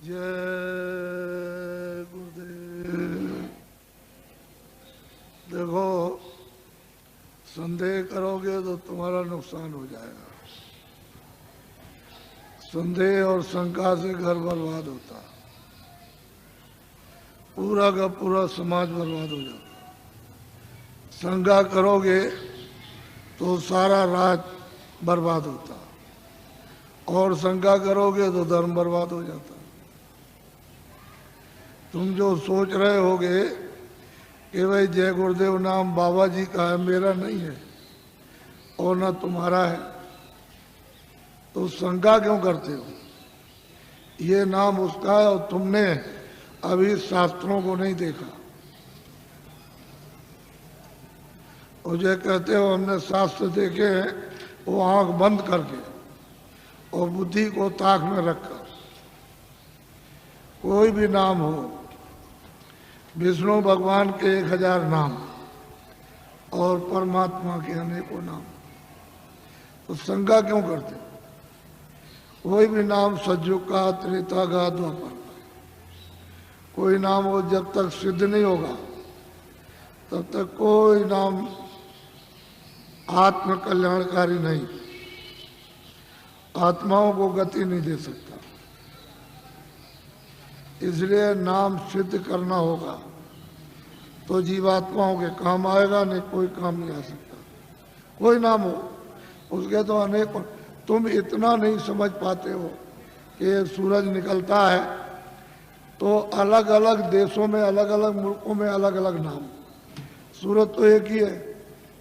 जय गुरुदेव। देखो, संदेह करोगे तो तुम्हारा नुकसान हो जाएगा। संदेह और शंका से घर बर्बाद होता, पूरा का पूरा समाज बर्बाद हो जाता। शंका करोगे तो सारा राज बर्बाद होता, और शंका करोगे तो धर्म बर्बाद हो जाता। तुम जो सोच रहे होगे कि भाई जय गुरुदेव नाम बाबा जी का है, मेरा नहीं है और ना तुम्हारा है, तो शंका क्यों करते हो? ये नाम उसका है और तुमने अभी शास्त्रों को नहीं देखा। और जो कहते हो हमने शास्त्र देखे हैं, वो आंख बंद करके और बुद्धि को ताक में रखकर। कोई भी नाम हो, विष्णु भगवान के 1000 नाम और परमात्मा के अनेकों नाम, तो शंका क्यों करते? कोई भी नाम सतयुग का, त्रेता का, द्वापर, कोई नाम हो जब तक सिद्ध नहीं होगा तब तक कोई नाम आत्म कल्याणकारी नहीं, आत्माओं को गति नहीं दे सकता। इसलिए नाम सिद्ध करना होगा तो जीवात्माओं के काम आएगा, नहीं कोई काम नहीं आ सकता। कोई नाम हो, उसके तो अनेक। तुम इतना नहीं समझ पाते हो कि सूरज निकलता है तो अलग अलग देशों में, अलग अलग मुल्कों में अलग अलग नाम। सूरज तो एक ही है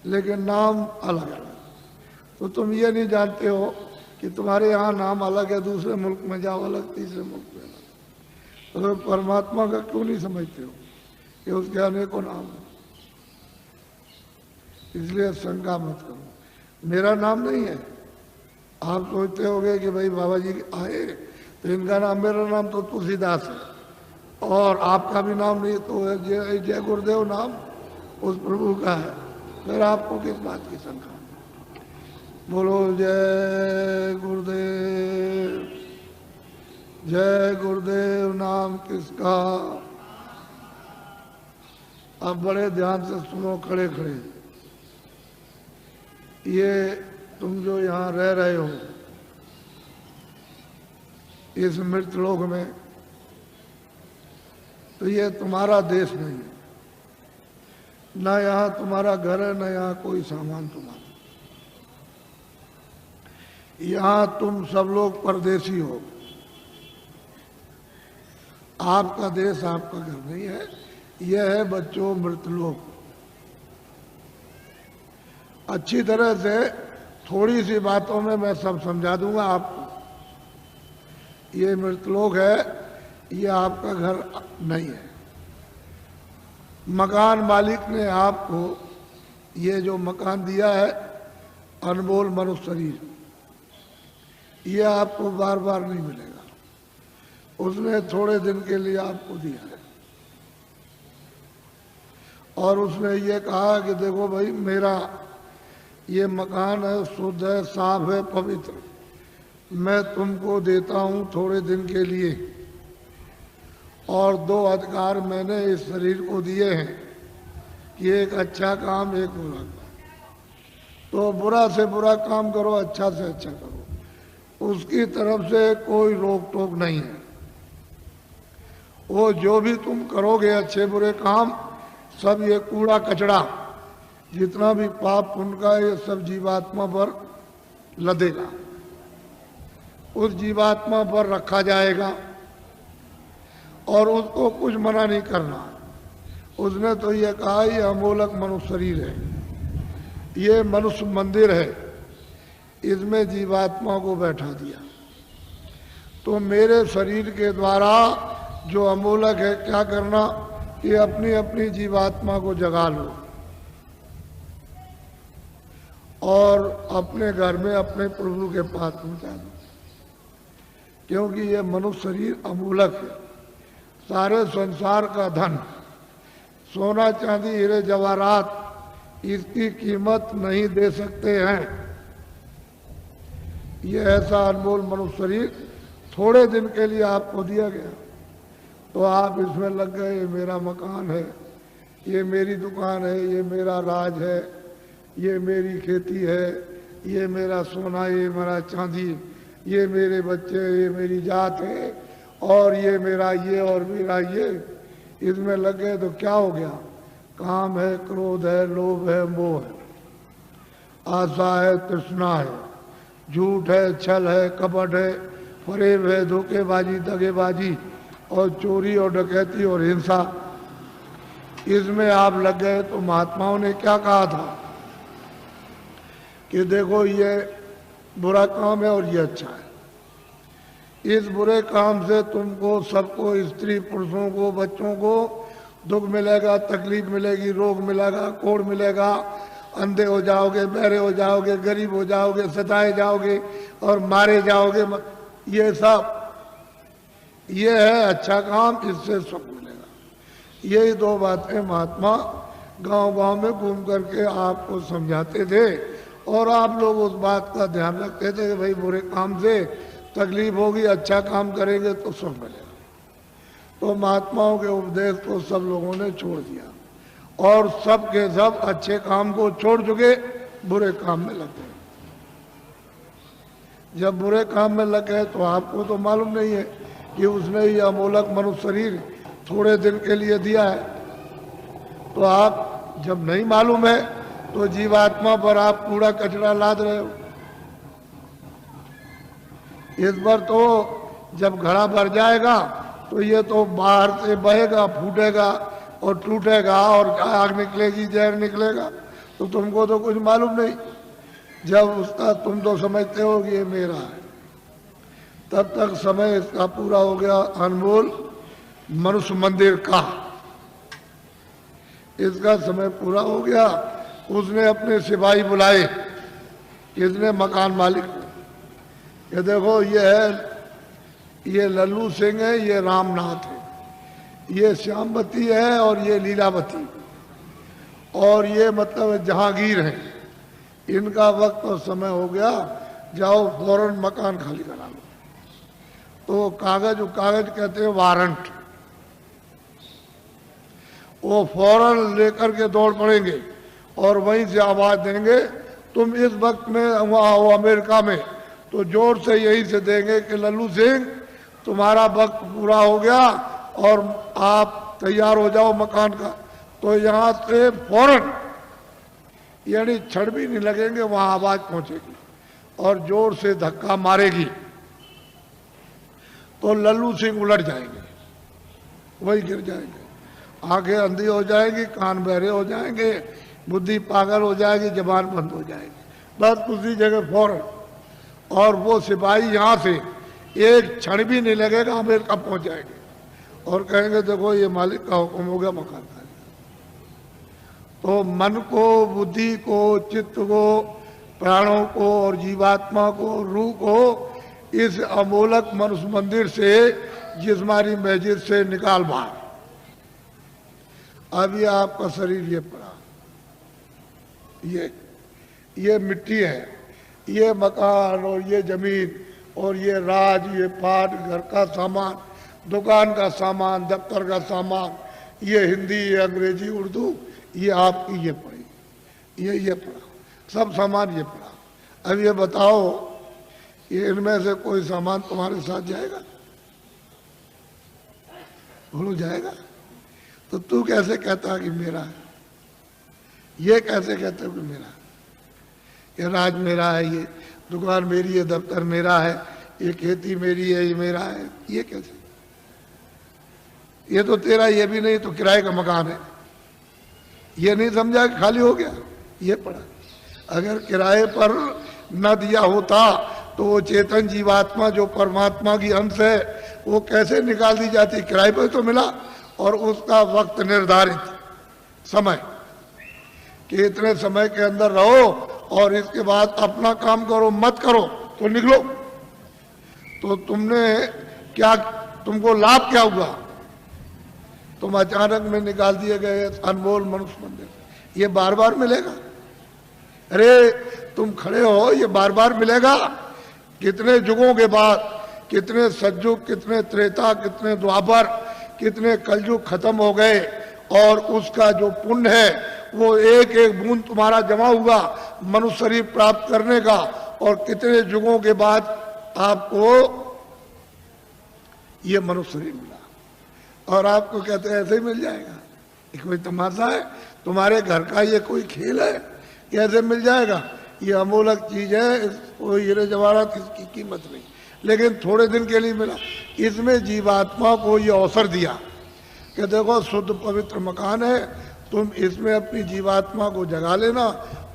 लेकिन नाम अलग अलग। तो तुम ये नहीं जानते हो कि तुम्हारे यहाँ नाम अलग है, दूसरे मुल्क में जाओ अलग, तीसरे मुल्क में अलग। तो परमात्मा का क्यों नहीं समझते हो कि उसके अनेकों नाम हैं? इसलिए शंका मत करो। मेरा नाम नहीं है। आप सोचते होगे कि भाई बाबा जी आए तो इनका नाम, मेरा नाम तो तुलसीदास है और आपका भी नाम नहीं, तो जय गुरुदेव नाम उस प्रभु का है, फिर आपको किस बात की शंका? बोलो जय गुरुदेव। जय गुरुदेव नाम किसका? अब बड़े ध्यान से सुनो, खड़े खड़े। ये तुम जो यहाँ रह रहे हो इस मृत लोक में, तो ये तुम्हारा देश नहीं है। ना यहाँ तुम्हारा घर है, ना यहाँ कोई सामान तुम्हारा। यहाँ तुम सब लोग परदेसी हो। आपका देश, आपका घर नहीं है। यह है बच्चों मृतलोक। अच्छी तरह से थोड़ी सी बातों में मैं सब समझा दूंगा आपको। ये मृतलोक है, ये आपका घर नहीं है। मकान मालिक ने आपको ये जो मकान दिया है, अनमोल मनुष्य शरीर, ये आपको बार बार नहीं मिलेगा। उसने थोड़े दिन के लिए आपको दिया है और उसने ये कहा कि देखो भाई, मेरा ये मकान है, शुद्ध है, साफ है, पवित्र, मैं तुमको देता हूं थोड़े दिन के लिए। और 2 अधिकार मैंने इस शरीर को दिए हैं कि एक अच्छा काम, एक बुरा काम। तो बुरा से बुरा काम करो, अच्छा से अच्छा करो। उसकी तरफ से कोई रोक टोक नहीं है। वो जो भी तुम करोगे अच्छे बुरे काम, सब ये कूड़ा कचड़ा, जितना भी पाप पुण्य का, ये सब जीवात्मा पर लदेगा, उस जीवात्मा पर रखा जाएगा और उसको कुछ मना नहीं करना। उसने तो ये कहा ये अमोलक मनुष्य शरीर है, ये मनुष्य मंदिर है, इसमें जीवात्मा को बैठा दिया। तो मेरे शरीर के द्वारा जो अमोलक है, क्या करना कि अपनी अपनी जीवात्मा को जगा लो और अपने घर में अपने प्रभु के पास पहुंचा दो। क्योंकि ये मनुष्य शरीर अमूलक है। सारे संसार का धन, सोना चांदी हीरे जवाहरात, इसकी कीमत नहीं दे सकते हैं। ये ऐसा अनमोल मनुष्य शरीर थोड़े दिन के लिए आपको दिया गया तो आप इसमें लग गए, ये मेरा मकान है, ये मेरी दुकान है, ये मेरा राज है, ये मेरी खेती है, ये मेरा सोना, ये मेरा चांदी, ये मेरे बच्चे, ये मेरी जात है, और ये मेरा ये और मेरा ये, इसमें लग गए तो क्या हो गया? काम है, क्रोध है, लोभ है, मोह है, आशा है, तृष्णा है, झूठ है, छल है, कपट है, फरेब है, धोखेबाजी, दगेबाजी और चोरी और डकैती और हिंसा, इसमें आप लग गए। तो महात्माओं ने क्या कहा था कि देखो ये बुरा काम है और ये अच्छा है। इस बुरे काम से तुमको, सबको, स्त्री पुरुषों को, बच्चों को दुख मिलेगा, तकलीफ मिलेगी, रोग मिलेगा, कोढ़ मिलेगा, अंधे हो जाओगे, बहरे हो जाओगे, गरीब हो जाओगे, सताए जाओगे और मारे जाओगे। ये सब ये है अच्छा काम, इससे सुख मिलेगा। यही दो बातें महात्मा गांव-गांव में घूम करके आपको समझाते थे और आप लोग उस बात का ध्यान रखते थे कि भाई बुरे काम से तकलीफ होगी, अच्छा काम करेंगे तो सुख मिलेगा। तो महात्माओं के उपदेश को सब लोगों ने छोड़ दिया और सब के सब अच्छे काम को छोड़ चुके, बुरे काम में लग गए। जब बुरे काम में लग गए तो आपको तो मालूम नहीं है कि उसने ये अमोलक मनुष्य शरीर थोड़े दिन के लिए दिया है। तो आप जब नहीं मालूम है तो जीवात्मा पर आप कूड़ा कचरा लाद रहे हो। इस बार तो जब घड़ा भर जाएगा तो ये तो बाहर से बहेगा, फूटेगा और टूटेगा और आग निकलेगी, जहर निकलेगा, तो तुमको तो कुछ मालूम नहीं। जब उसका तुम तो समझते हो कि ये मेरा है, तब तक समय इसका पूरा हो गया। अनमोल मनुष्य मंदिर का इसका समय पूरा हो गया। उसने अपने सिपाही बुलाए, किसने? मकान मालिक। ये देखो ये है, ये लल्लू सिंह है, ये रामनाथ है, ये श्यामवती है और ये लीलावती, और ये मतलब जहांगीर है। इनका वक्त और समय हो गया, जाओ फौरन मकान खाली करा लो। तो कागज कहते हैं वारंट, वो फौरन लेकर के दौड़ पड़ेंगे और वहीं से आवाज देंगे। तुम इस वक्त में वहां हो अमेरिका में, तो जोर से यही से देंगे कि लल्लू सिंह तुम्हारा वक्त पूरा हो गया और आप तैयार हो जाओ मकान का। तो यहाँ से फौरन, यानी क्षण भी नहीं लगेंगे, वहां आवाज पहुंचेगी और जोर से धक्का मारेगी तो लल्लू सिंह उलट जाएंगे, वही गिर जाएंगे, आंखें अंधी हो जाएगी, कान बहरे हो जाएंगे, बुद्धि पागल हो जाएगी, जबान बंद हो जाएगी, बस उसी जगह फौरन। और वो सिपाही यहाँ से एक क्षण भी नहीं लगेगा, अमेरिका पहुंच जाएंगे और कहेंगे देखो ये मालिक का हुक्म हो गया, मकान खाली। तो मन को, बुद्धि को, चित्त को, प्राणों को और जीवात्मा को, रूह को इस अमोलक मनुष्य मंदिर से, जिस्मानी मस्जिद से निकाल बाहर। अब ये आपका शरीर ये पड़ा, ये मिट्टी है, ये मकान और ये जमीन और ये राज, ये पाट, घर का सामान, दुकान का सामान, दफ्तर का सामान, ये हिंदी, ये अंग्रेजी, उर्दू, ये आपकी ये पड़ी, ये पड़ा, सब सामान ये पड़ा। अब ये बताओ, ये इनमें से कोई सामान तुम्हारे साथ जाएगा? बोलो जाएगा? तो तू कैसे कहता कि मेरा है? ये कैसे कहते हो कि मेरा है? ये राज मेरा है, ये दुकान मेरी है, दफ्तर मेरा है, ये खेती मेरी है, ये मेरा है, ये कैसे? ये तो तेरा ये भी नहीं तो किराए का मकान है, ये नहीं समझा कि खाली हो गया, ये पड़ा। अगर किराए पर न दिया होता तो वो चेतन जीवात्मा जो परमात्मा की अंश है वो कैसे निकाल दी जाती? किराए पर तो मिला और उसका वक्त निर्धारित समय कि इतने समय के अंदर रहो और इसके बाद अपना काम करो, मत करो तो निकलो। तो तुमने क्या, तुमको लाभ क्या हुआ? तुम अचानक में निकाल दिए गए अनमोल मनुष्य मंदिर, ये बार बार मिलेगा? अरे तुम खड़े हो, ये बार बार मिलेगा? कितने युगों के बाद कितने सतयुग, कितने त्रेता, कितने द्वापर, कितने कलयुग खत्म हो गए और उसका जो पुण्य है वो एक एक बूंद तुम्हारा जमा हुआ मनुष्य शरीर प्राप्त करने का, और कितने युगों के बाद आपको ये मनुष्य शरीर मिला। और आपको कहते हैं ऐसे ही मिल जाएगा, ये कोई तमाशा है? तुम्हारे घर का ये कोई खेल है? कैसे मिल जाएगा? ये अमूलक चीज है, इसको हीरे जवाहरात इसकी कीमत नहीं, लेकिन थोड़े दिन के लिए मिला। इसमें जीवात्मा को ये अवसर दिया कि देखो शुद्ध पवित्र मकान है, तुम इसमें अपनी जीवात्मा को जगा लेना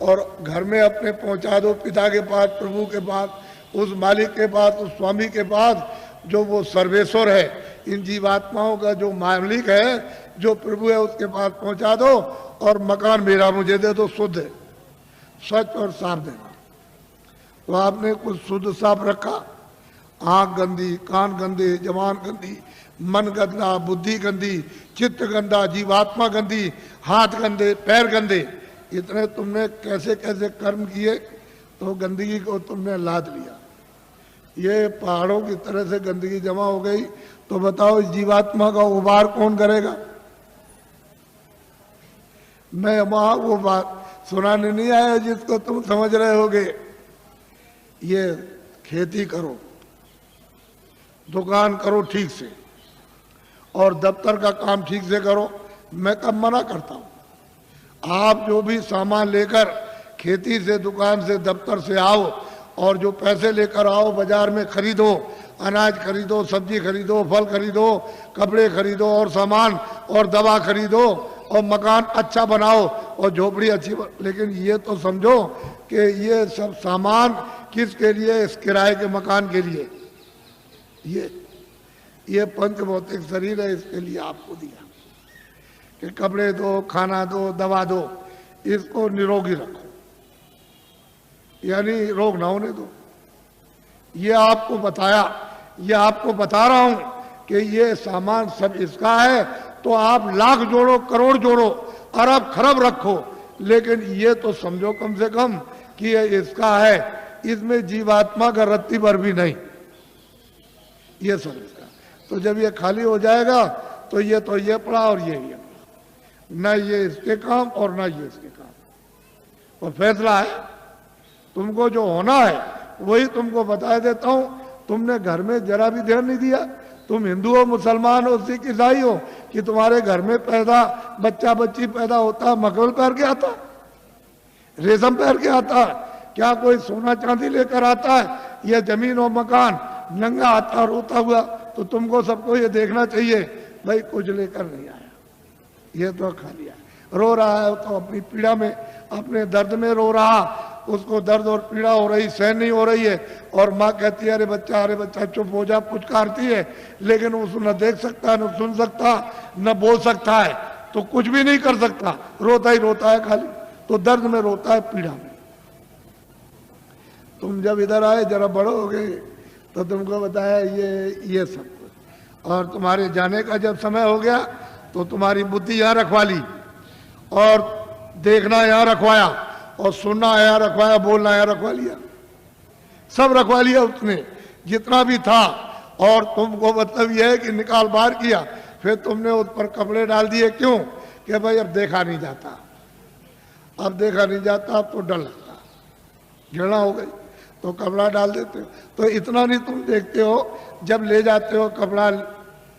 और घर में अपने पहुंचा दो पिता के पास, प्रभु के पास, उस मालिक के पास, उस स्वामी के पास जो वो सर्वेश्वर है, इन जीवात्माओं का जो मालिक है, जो प्रभु है, उसके पास पहुंचा दो और मकान मेरा मुझे दे दो, शुद्ध है, सच और साफ देना। तो आपने कुछ शुद्ध साफ रखा, आंख गंदी, कान गंदे, जबान गंदी, मन गंदा, बुद्धि गंदी, चित्त गंदा, जीवात्मा गंदी, हाथ गंदे, पैर गंदे, इतने तुमने कैसे कैसे कर्म किए तो गंदगी को तुमने लाद लिया। ये पहाड़ों की तरह से गंदगी जमा हो गई, तो बताओ इस जीवात्मा का उबार कौन करेगा? मैं वहां वो बात सुनाने नहीं आया जिसको तुम समझ रहे होगे। ये खेती करो, दुकान करो ठीक से, और दफ्तर का काम ठीक से करो। मैं कब मना करता हूं? आप जो भी सामान लेकर खेती से, दुकान से, दफ्तर से आओ और जो पैसे लेकर आओ, बाजार में खरीदो, अनाज खरीदो, सब्जी खरीदो, फल खरीदो, कपड़े खरीदो और सामान और दवा खरीदो और मकान अच्छा बनाओ और झोपड़ी अच्छी लेकिन ये तो समझो कि ये सब सामान किसके लिए? इस किराए के मकान के लिए। ये पंच भौतिक शरीर है, इसके लिए आपको दिया कि कपड़े दो, खाना दो, दवा दो, इसको निरोगी रखो, यानी रोग ना होने दो। ये आपको बताया, ये आपको बता रहा हूं कि ये सामान सब इसका है, तो आप लाख जोड़ो, करोड़ जोड़ो, अरब खरब रखो, लेकिन ये तो समझो कम से कम कि ये इसका है, इसमें जीवात्मा का रत्ती भर भी नहीं, ये सब इसका। तो जब ये खाली हो जाएगा तो ये पड़ा और ये पड़ा, न ये इसके काम और न ये इसके काम। और फैसला है, तुमको जो होना है वही तुमको बता देता हूं। तुमने घर में जरा भी ध्यान नहीं दिया। तुम हिंदू हो, मुसलमान हो, सिख, ईसाई हो, कि तुम्हारे घर में बच्चा बच्ची पैदा होता है मखमल पहन के आता, रेशम पहन के आता, क्या कोई सोना चांदी लेकर आता है, या जमीन और मकान नंगा आता रोता हुआ? तो तुमको सबको ये देखना चाहिए भाई कुछ लेकर नहीं आया, ये तो खा लिया। रो रहा है तो अपनी पीड़ा में, अपने दर्द में रो रहा, उसको दर्द और पीड़ा हो रही, सहन नहीं हो रही है, और माँ कहती है अरे बच्चा चुप हो जा, पुचकारती है, लेकिन उसको न देख सकता, न सुन सकता, न बोल सकता है, तो कुछ भी नहीं कर सकता, रोता ही रोता है खाली। तो दर्द में रोता है, पीड़ा में। तुम जब इधर आए, जरा बड़े हो गए, तो तुमको बताया ये सब कुछ, और तुम्हारे जाने का जब समय हो गया तो तुम्हारी बुद्धि यहाँ रखवा ली, और देखना यहाँ रखवाया, और सुनना यहाँ रखवाया, बोलना यहाँ रखवा लिया, सब रखवा लिया उसने जितना भी था। और तुमको मतलब यह है कि निकाल बाहर किया, फिर तुमने उस पर कपड़े डाल दिए। क्यों? कि भाई अब देखा नहीं जाता, अब देखा नहीं जाता, अब तो डर लगता, घृणा हो गई, तो कपड़ा डाल देते हो। तो इतना नहीं तुम देखते हो, जब ले जाते हो कपड़ा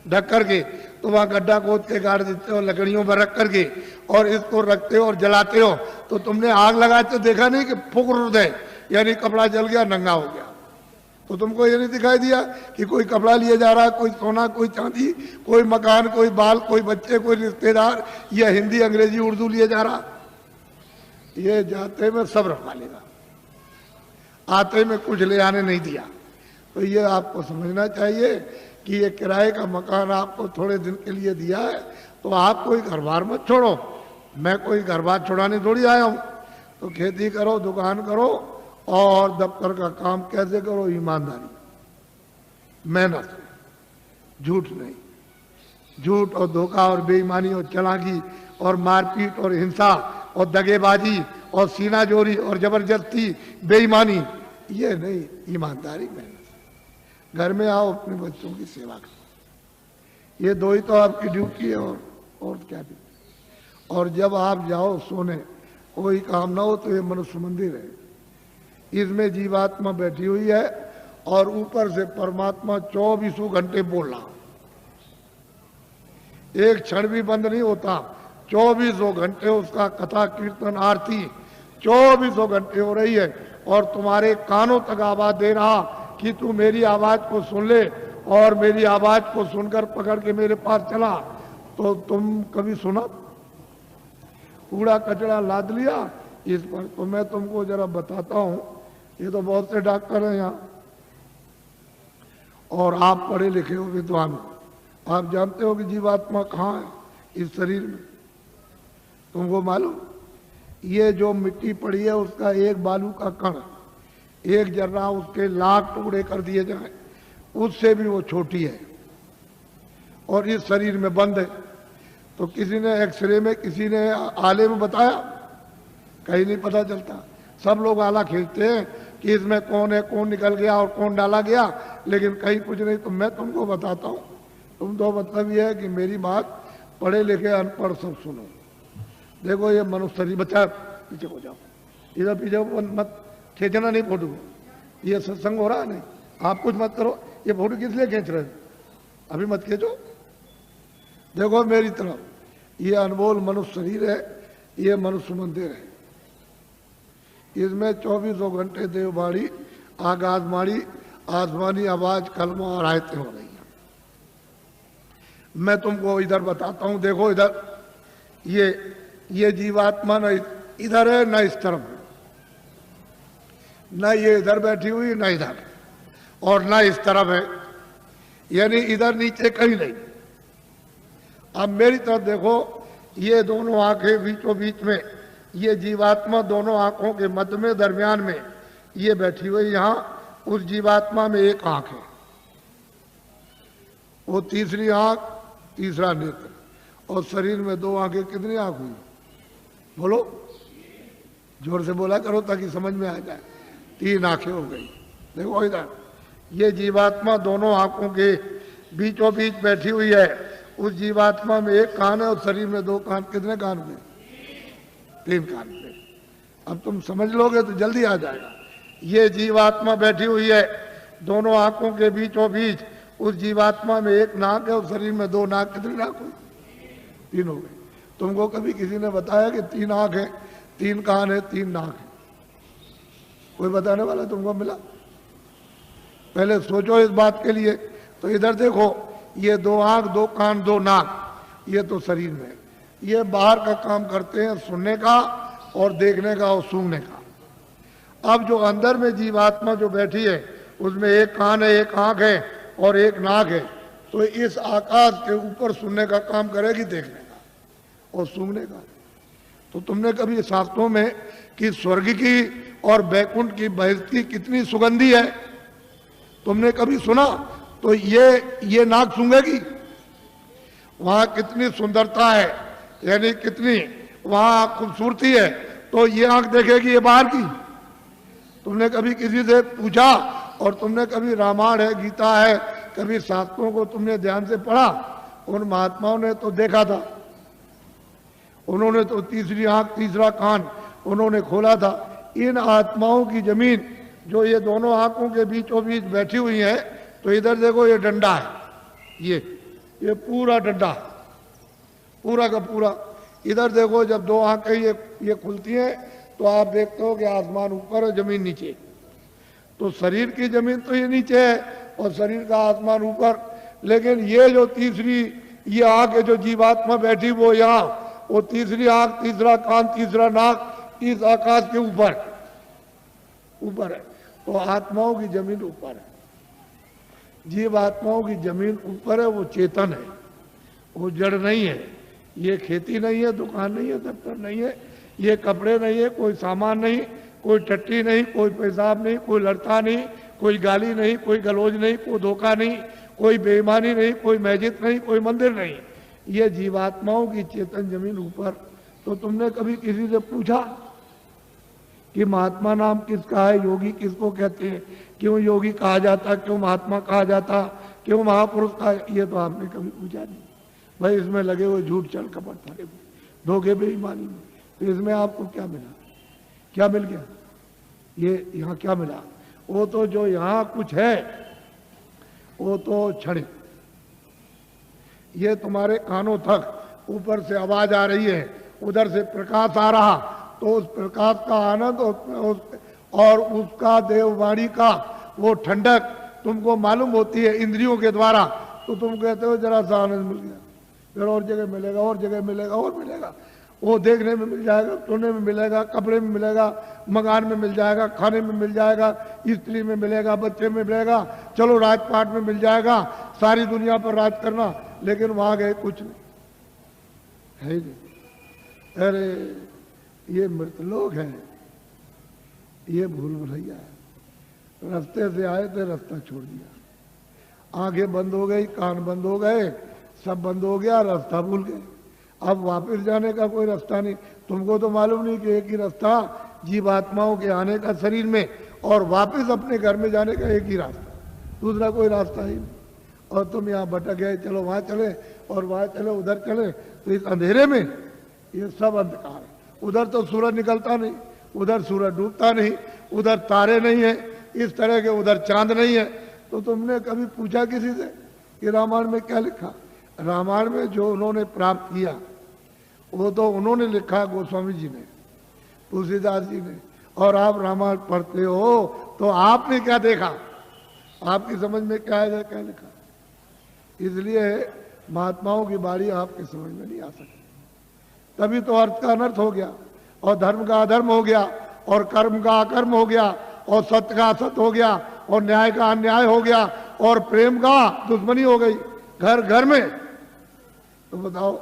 ढक करके, तो वहाँ गड्ढा खोद के गाड़ देते हो, लकड़ियों पर रख करके, और इसको रखते हो और जलाते हो। तो तुमने आग लगाते देखा नहीं कि फुक दे, यानी कपड़ा जल गया, नंगा हो गया। तो तुमको ये नहीं दिखाई दिया कि कोई कपड़ा लिए जा रहा है, कोई सोना, कोई चांदी, कोई मकान, कोई बाल, कोई बच्चे, कोई रिश्तेदार, या हिंदी, अंग्रेजी, उर्दू लिए जा रहा? ये जाते में सब रखवा लेगा, आते में कुछ ले आने नहीं दिया। तो ये आपको समझना चाहिए कि ये किराए का मकान आपको थोड़े दिन के लिए दिया है, तो आप कोई घर बार मत छोड़ो। मैं कोई घर बार छोड़ाने थोड़ी आया हूँ। तो खेती करो, दुकान करो, और दफ्तर का काम कैसे करो? ईमानदारी, मेहनत, झूठ नहीं। झूठ और धोखा और बेईमानी और चालाकी और मारपीट और हिंसा और दगेबाजी और सीनाजोरी और जबरदस्ती, बेईमानी, ये नहीं। ईमानदारी, मेहनत। घर में आओ, अपने बच्चों की सेवा करो। ये दो ही तो आपकी ड्यूटी है, और क्या ड्यूटी। और जब आप जाओ सोने, कोई काम ना हो, तो ये मनुष्य मंदिर है, इसमें जीवात्मा बैठी हुई है और ऊपर से परमात्मा 24 घंटे बोल रहा, एक क्षण भी बंद नहीं होता। 24 घंटे उसका कथा कीर्तन आरती 24 घंटे हो रही है, और तुम्हारे कानों तक आवाज दे रहा कि तू मेरी आवाज को सुन ले, और मेरी आवाज को सुनकर पकड़ के मेरे पास चला। तो तुम कभी सुना? कूड़ा कचरा लाद लिया इस पर। तो मैं तुमको जरा बताता हूं, ये तो बहुत से डॉक्टर हैं यहाँ, और आप पढ़े लिखे हो, विद्वान हो, आप जानते हो कि जीवात्मा कहाँ है इस शरीर में। तुमको मालूम, ये जो मिट्टी पड़ी है उसका एक बालू का कण, एक जर्रा उसके लाख टुकड़े कर दिए जाए, उससे भी वो छोटी है, और इस शरीर में बंद है। तो किसी ने एक्सरे में, किसी ने आले में बताया? कहीं नहीं पता चलता। सब लोग आला खींचते हैं कि इसमें कौन है, कौन निकल गया और कौन डाला गया, लेकिन कहीं कुछ नहीं। तो मैं तुमको बताता हूँ, तुम तो मतलब ये है कि मेरी बात पढ़े लिखे अनपढ़ सब सुनो। देखो ये मनुष्य शरीर, बच्चा पीछे हो जाओ, इधर पीछे मत खींचना नहीं फोटो को, ये सत्संग हो रहा है नहीं, आप कुछ मत करो। ये फोटो किस लिए खींच रहे हो? अभी मत खींचो। देखो मेरी तरफ, ये अनमोल मनुष्य शरीर है, ये मनुष्य मंदिर है, इसमें 24 घंटे देववाणी, आकाशवाणी, आसमानी आवाज, कलमा और आयतें हो रही हैं। मैं तुमको इधर बताता हूं, देखो इधर, ये जीवात्मा न इधर है न इस तरफ है, न ये इधर बैठी हुई न इधर, और न इस तरफ है, यानी इधर नीचे कहीं नहीं। अब मेरी तरफ देखो, ये दोनों आंखें बीचों बीच में, ये जीवात्मा दोनों आंखों के मध्य में, दरमियान में ये बैठी हुई। यहां उस जीवात्मा में एक आंख है, वो तीसरी आंख, तीसरा नेत्र, और शरीर में दो आंखें। कितनी आंख हुई? बोलो, जोर से बोला करो ताकि समझ में आ जाए। 3 आंखें हो गई। देखो इधर, ये जीवात्मा दोनों आंखों के बीचों बीच बैठी हुई है। उस जीवात्मा में एक कान है और शरीर में 2 कान। कितने कान में? 3 कान पे। अब तुम समझ लोगे तो जल्दी आ जाएगा। ये जीवात्मा बैठी हुई है दोनों आंखों के बीचों बीच। उस जीवात्मा में एक नाक है और शरीर में 2 नाक। कितनी नाक हुई? 3 हो गई। तुमको कभी किसी ने बताया कि 3 आंख है, 3 कान है, 3 नाक है? कोई बताने वाला तुमको मिला? पहले सोचो इस बात के लिए। तो इधर देखो, ये 2 आंख, 2 कान, 2 नाक, ये तो शरीर में। ये बाहर का काम करते हैं, सुनने का और देखने का और सूंघने का। अब जो अंदर में जीवात्मा जो बैठी है, उसमें एक कान है, एक आंख है और एक नाक है। तो इस आकाश के ऊपर सुनने का काम करेगी, देखने का और सूंघने का। तो तुमने कभी शास्त्रों में कि स्वर्ग की और बैकुंठ की बहिष्ठी कितनी सुगंधी है, तुमने कभी सुना? तो ये नाक सूंघेगी, वहां कितनी सुंदरता है, यानी कितनी वहां खूबसूरती है, तो ये आंख देखेगी ये बाहर की। तुमने कभी किसी से पूछा, और तुमने कभी रामायण है, गीता है, कभी शास्त्रों को तुमने ध्यान से पढ़ा? उन महात्माओं ने तो देखा था, उन्होंने तो तीसरी आंख, तीसरा कान उन्होंने खोला था। इन आत्माओं की जमीन जो ये दोनों आंखों के बीचों बीच बैठी हुई है, तो इधर देखो ये डंडा है, ये पूरा डंडा, पूरा का पूरा। इधर देखो, जब 2 आंखें ये खुलती हैं तो आप देखते हो कि आसमान ऊपर है, जमीन नीचे। तो शरीर की जमीन तो ये नीचे है और शरीर का आसमान ऊपर। लेकिन ये जो तीसरी ये आंख है जो जीवात्मा बैठी, वो यहाँ, वो तीसरी आंख, तीसरा कान, तीसरा नाक इस आकाश के ऊपर है। तो आत्माओं की जमीन ऊपर है, जीव आत्माओं की जमीन ऊपर है। वो चेतन है, वो जड़ नहीं है। ये खेती नहीं है, दुकान नहीं है, दफ्तर नहीं है, ये कपड़े नहीं है, कोई सामान नहीं, कोई टट्टी नहीं, कोई पेशाब नहीं, कोई लड़ता नहीं, कोई गाली नहीं, कोई गलौज नहीं, कोई धोखा नहीं, कोई बेईमानी नहीं, कोई मस्जिद नहीं, कोई मंदिर नहीं। ये जीवात्माओं की चेतन जमीन ऊपर। तो तुमने कभी किसी से पूछा कि महात्मा नाम किसका है, योगी किसको कहते हैं, क्यों योगी कहा जाता, क्यों महात्मा कहा जाता, क्यों महापुरुष कहा, ये तो आपने कभी पूछा नहीं। भाई इसमें लगे हुए झूठ चल कपट फरे धोखे बेईमानी में, तो इसमें आपको क्या मिला, क्या मिल गया, ये यहाँ क्या मिला? वो तो जो यहाँ कुछ है वो तो क्षणिक, ये तुम्हारे कानों तक ऊपर से आवाज आ रही है, उधर से प्रकाश आ रहा, तो उस प्रकाश का आनंद और उसका देववाणी का वो ठंडक तुमको मालूम होती है इंद्रियों के द्वारा, तो तुम कहते हो जरा सा आनंद मिल गया, फिर और जगह मिलेगा, और जगह मिलेगा, और मिलेगा, वो देखने में मिल जाएगा, सुनने में मिलेगा, कपड़े में मिलेगा, मकान में मिल जाएगा, खाने में मिल जाएगा, स्त्री में मिलेगा, बच्चे में मिलेगा, चलो राजपाट में मिल जाएगा, सारी दुनिया पर राज करना, लेकिन वहां गए कुछ नहीं है ही नहीं। अरे ये मृत लोग हैं, ये भूल भुलैया है, रास्ते से आए थे रास्ता छोड़ दिया, आंखें बंद हो गई, कान बंद हो गए, सब बंद हो गया, रास्ता भूल गए, अब वापस जाने का कोई रास्ता नहीं। तुमको तो मालूम नहीं कि एक ही रास्ता जीवात्माओं के आने का शरीर में और वापस अपने घर में जाने का एक ही रास्ता, दूसरा कोई रास्ता ही नहीं। और तुम यहाँ भटक गए, चलो वहां चले और वहां चले, उधर चले, तो इस अंधेरे में ये सब अंधकार है। उधर तो सूरज निकलता नहीं, उधर सूरज डूबता नहीं, उधर तारे नहीं है इस तरह के, उधर चांद नहीं है। तो तुमने कभी पूछा किसी से कि रामायण में क्या लिखा? रामायण में जो उन्होंने प्राप्त किया वो तो उन्होंने लिखा, गोस्वामी जी ने, तुलसीदास जी ने, और आप रामायण पढ़ते हो तो आपने क्या देखा, आपकी समझ में क्या आएगा, क्या लिखा? इसलिए महात्माओं की बारी आपके समझ में नहीं आ सकती। तभी तो अर्थ का अनर्थ हो गया, और धर्म का अधर्म हो गया, और कर्म का अकर्म हो गया, और सत्य का असत्य हो गया, और न्याय का अन्याय हो गया, और प्रेम का दुश्मनी हो गई घर घर में। तो बताओ,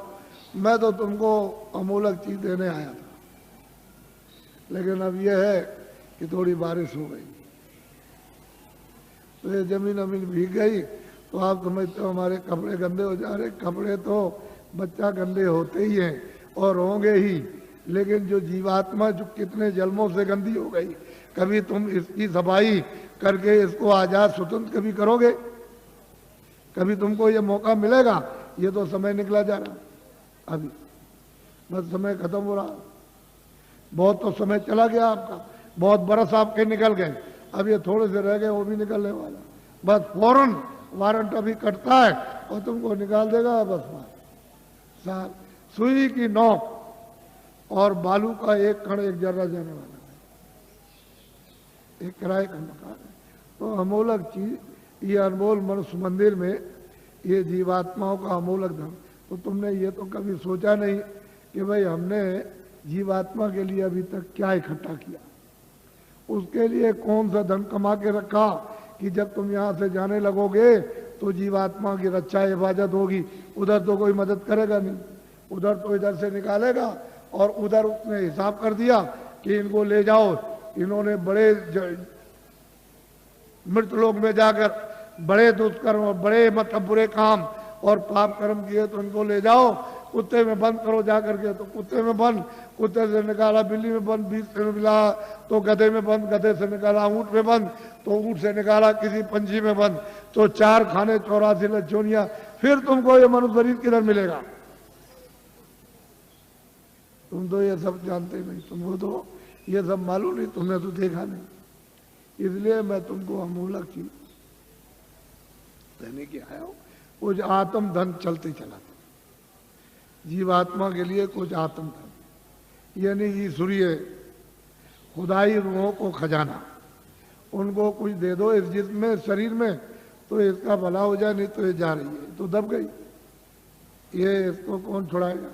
मैं तो तुमको अमूलक चीज देने आया था, लेकिन अब यह है कि थोड़ी बारिश हो गई तो ये जमीन अमीन भीग गई, तो आप समझते हो हमारे कपड़े गंदे हो जा रहे। कपड़े तो बच्चा गंदे होते ही हैं और होंगे ही, लेकिन जो जीवात्मा जो कितने जन्मों से गंदी हो गई, कभी तुम इसकी सफाई करके इसको आजाद स्वतंत्र कभी करोगे? कभी तुमको ये मौका मिलेगा? ये तो समय निकला जा रहा, अभी बस समय खत्म हो रहा, बहुत तो समय चला गया आपका, बहुत बरस आपके निकल गए, अब ये थोड़े से रह गए, वो भी निकलने वाला, बस फौरन वारंट अभी कटता है और तुमको निकाल देगा। बस साल सुई की नोक और बालू का एक कण एक जर्रा जाने वाला है, एक किराए का मकान है। तो अमूलक चीज, ये अनमोल मनुष्य मंदिर में ये जीवात्माओं का अमूलक धन, तो तुमने ये तो कभी सोचा नहीं कि भाई हमने जीवात्मा के लिए अभी तक क्या इकट्ठा किया, उसके लिए कौन सा धन कमा के रखा कि जब तुम यहाँ से जाने लगोगे तो जीवात्मा की रक्षा हिफाजत होगी। उधर तो कोई मदद करेगा नहीं, उधर तो इधर से निकालेगा, और उधर उसने हिसाब कर दिया कि इनको ले जाओ, इन्होंने बड़े मृत लोक में जाकर बड़े दुष्कर्म और बड़े मतलब बुरे काम और पाप कर्म किए, तो इनको ले जाओ, कुत्ते में बंद करो जाकर के, तो कुत्ते में बंद, कुत्ते से निकाला बिल्ली में बंद, बीच से मिला तो गधे में बंद, गधे से निकाला ऊंट में बंद, तो ऊंट से निकाला किसी पंछी में बंद, तो 4 खाने 84 लज्जोनिया, फिर तुमको ये मनुष्य शरीर किधर मिलेगा? तुम तो ये सब जानते नहीं, तुमको तो ये सब मालूम नहीं, तुमने तो देखा नहीं। इसलिए मैं तुमको अमूलक चीज देने के आया हूं। कुछ आत्म धन चलते चला, जीवात्मा के लिए कुछ आत्म धन, यानी ईश्वरीय खुदाई रूहों को खजाना, उनको कुछ दे दो इस जिस्म में, शरीर में, तो इसका भला हो जाए, नहीं तो ये जा रही है तो दब गई, ये इसको कौन छुड़ाएगा?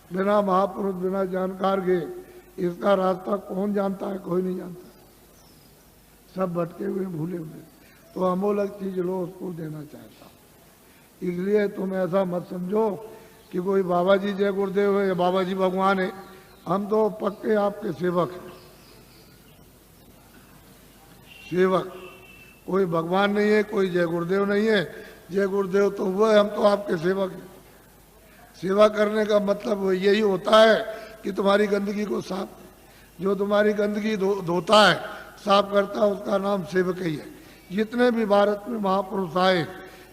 बिना महापुरुष, बिना जानकार के इसका रास्ता कौन जानता है? कोई नहीं जानता, सब भटके हुए भूले हुए। तो अमूलक चीज लो, उसको देना चाहता हूं। इसलिए तुम ऐसा मत समझो कि कोई बाबा जी जय गुरुदेव है या बाबा जी भगवान है, हम तो पक्के आपके सेवक हैं, सेवक, कोई भगवान नहीं है, कोई जय गुरुदेव नहीं है। जय गुरुदेव तो वो है, हम तो आपके सेवक हैं। सेवा करने का मतलब यही होता है कि तुम्हारी गंदगी को साफ, जो तुम्हारी गंदगी धोता है, साफ करता है, उसका नाम सेवक ही है। जितने भी भारत में महापुरुष आए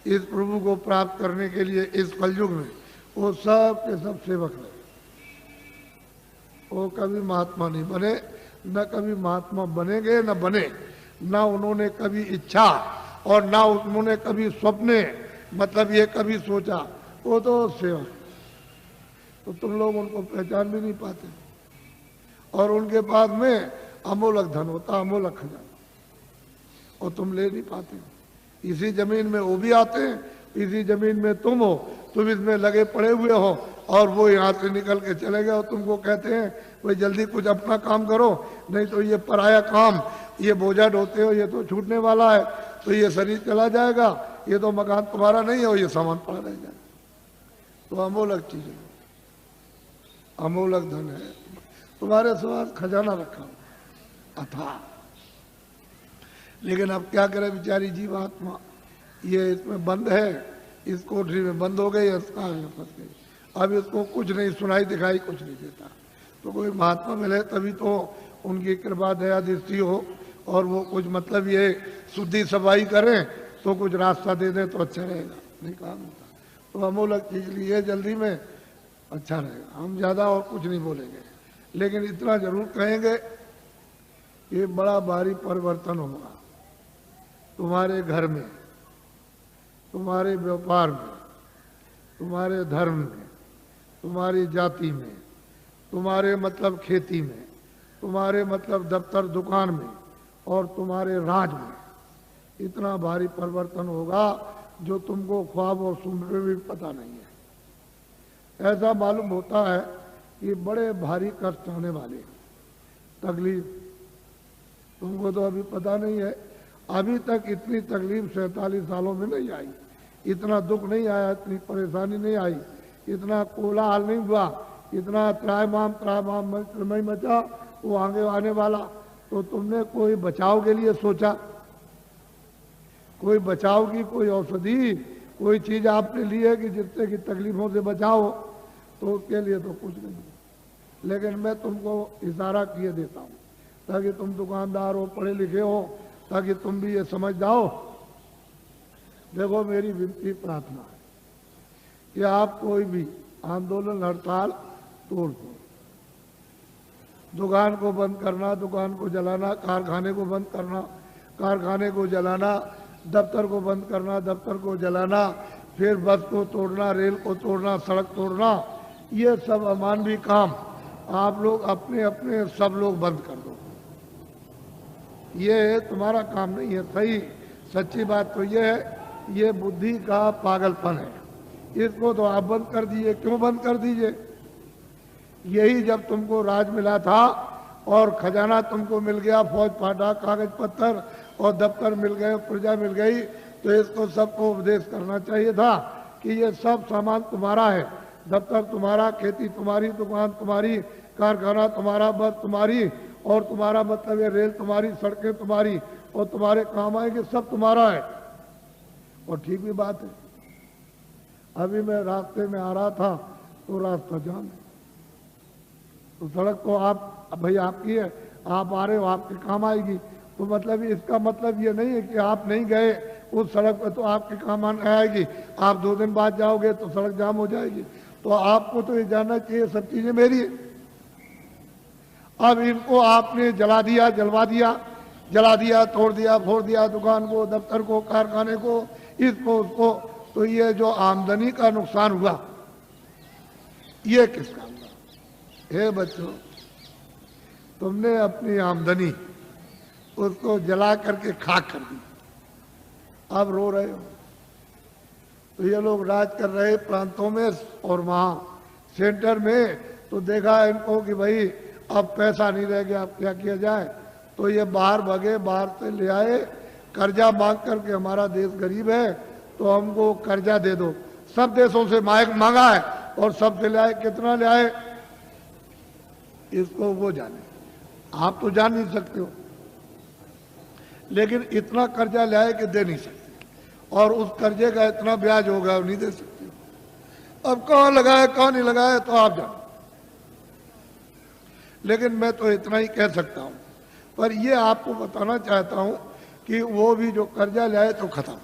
इस प्रभु को प्राप्त करने के लिए इस कलयुग में, वो सब के सब सेवक रहे। वो कभी महात्मा नहीं बने, न कभी महात्मा बनेंगे, न बने, न उन्होंने कभी इच्छा और ना उन्होंने कभी स्वप्ने मतलब ये कभी सोचा। वो तो सेवक, तो तुम लोग उनको पहचान भी नहीं पाते। और उनके पास में अमोलक धन होता, अमोलक खजाना, और तुम ले नहीं पाते। इसी जमीन में वो भी आते हैं, इसी जमीन में तुम हो, तुम इसमें लगे पड़े हुए हो, और वो यहाँ से निकल के चले गए और तुमको कहते हैं भाई जल्दी कुछ अपना काम करो, नहीं तो ये पराया काम, ये बोझा ढोते हो, ये तो छूटने वाला है, तो ये शरीर चला जाएगा, ये तो मकान तुम्हारा नहीं है, ये सामान पड़ा रह जाएगा। तो अमोलक चीज है, अमोलक धन है, तुम्हारे पास खजाना रखा अथा। लेकिन अब क्या करे बेचारी जीवात्मा, ये इसमें बंद है, इस कोठरी में बंद हो गई, फंस गई। अब इसको कुछ नहीं सुनाई दिखाई, कुछ नहीं देता। तो कोई महात्मा मिले तभी तो उनकी कृपा दया दृष्टि हो, और वो कुछ मतलब ये शुद्धि सफाई करें तो कुछ रास्ता दे दें तो अच्छा रहेगा, नहीं काम होता। तो अमोलक चीज लिए जल्दी में, अच्छा रहेगा। हम ज़्यादा और कुछ नहीं बोलेंगे, लेकिन इतना जरूर कहेंगे, ये बड़ा भारी परिवर्तन होगा तुम्हारे घर में, तुम्हारे व्यापार में, तुम्हारे धर्म में, तुम्हारी जाति में, तुम्हारे मतलब खेती में, तुम्हारे मतलब दफ्तर दुकान में, और तुम्हारे राज में। इतना भारी परिवर्तन होगा जो तुमको ख्वाब और सुन में भी पता नहीं है। ऐसा मालूम होता है कि बड़े भारी कष्ट होने वाले, तकलीफ, तुमको तो अभी पता नहीं है। अभी तक इतनी तकलीफ 47 सालों में नहीं आई, इतना दुख नहीं आया, इतनी परेशानी नहीं आई, इतना कोलाहल नहीं हुआ, इतना त्रायमाम मचा वो आगे आने वाला। तो तुमने कोई बचाव के लिए सोचा, कोई बचाव की कोई औषधि, कोई चीज आपने ली है कि जिससे कि तकलीफों से बचाओ? तो उसके लिए तो कुछ नहीं। लेकिन मैं तुमको इशारा किए देता हूँ ताकि तुम दुकानदार हो, पढ़े लिखे हो, ताकि तुम भी ये समझ जाओ। देखो मेरी विनती प्रार्थना है कि आप कोई भी आंदोलन हड़ताल तोड़ दो। दुकान को बंद करना, दुकान को जलाना, कारखाने को बंद करना, कारखाने को जलाना, दफ्तर को बंद करना, दफ्तर को जलाना, फिर बस को तोड़ना, रेल को तोड़ना, सड़क तोड़ना, ये सब अमानवीय काम आप लोग अपने अपने सब लोग बंद कर दो। ये तुम्हारा काम नहीं है। सही सच्ची बात तो ये है, ये बुद्धि का पागलपन है। इसको तो आप बंद कर दीजिए। क्यों बंद कर दीजिए? यही जब तुमको राज मिला था और खजाना तुमको मिल गया, फौज फाटा, कागज पत्थर और दफ्तर मिल गए, प्रजा मिल गई, तो इसको सबको उपदेश करना चाहिए था कि ये सब सामान तुम्हारा है। दफ्तर तुम्हारा, खेती तुम्हारी, दुकान तुम्हारी, कारखाना तुम्हारा, बस तुम्हारी, और तुम्हारा मतलब ये रेल तुम्हारी, सड़कें तुम्हारी, और तुम्हारे काम आएंगे, सब तुम्हारा है। और ठीक भी बात है। अभी मैं रास्ते में आ रहा था तो रास्ता जाम है, तो सड़क तो आप भाई आपकी है, आप आ रहे हो, आपके काम आएगी। तो मतलब इसका मतलब ये नहीं है कि आप नहीं गए उस सड़क पर तो आपके काम आएगी। आप 2 दिन बाद जाओगे तो सड़क जाम हो जाएगी। तो आपको तो ये जानना चाहिए सब चीजें मेरी है। अब इनको आपने जला दिया, जलवा दिया, जला दिया, तोड़ दिया, फोड़ दिया, दुकान को, दफ्तर को, कारखाने को, इसको उसको, तो ये जो आमदनी का नुकसान हुआ ये किसका हुआ? हे बच्चों, तुमने अपनी आमदनी उसको जला करके खाक कर दी, अब रो रहे हो। तो ये लोग राज कर रहे प्रांतों में और वहां सेंटर में, तो देखा इनको कि भाई अब पैसा नहीं रह गया, अब क्या किया जाए? तो ये बाहर भगे, बाहर से ले आए कर्जा मांग करके, हमारा देश गरीब है तो हमको कर्जा दे दो। सब देशों से मांगा है और सब से ले आए। कितना ले आए इसको वो जाने, आप तो जान नहीं सकते हो। लेकिन इतना कर्जा ले आए कि दे नहीं सकते, और उस कर्जे का इतना ब्याज होगा नहीं दे सकते। अब कहाँ लगाए कहाँ नहीं लगाए तो आप जानो। लेकिन मैं तो इतना ही कह सकता हूँ। पर ये आपको बताना चाहता हूँ कि वो भी जो कर्जा लाए तो खत्म,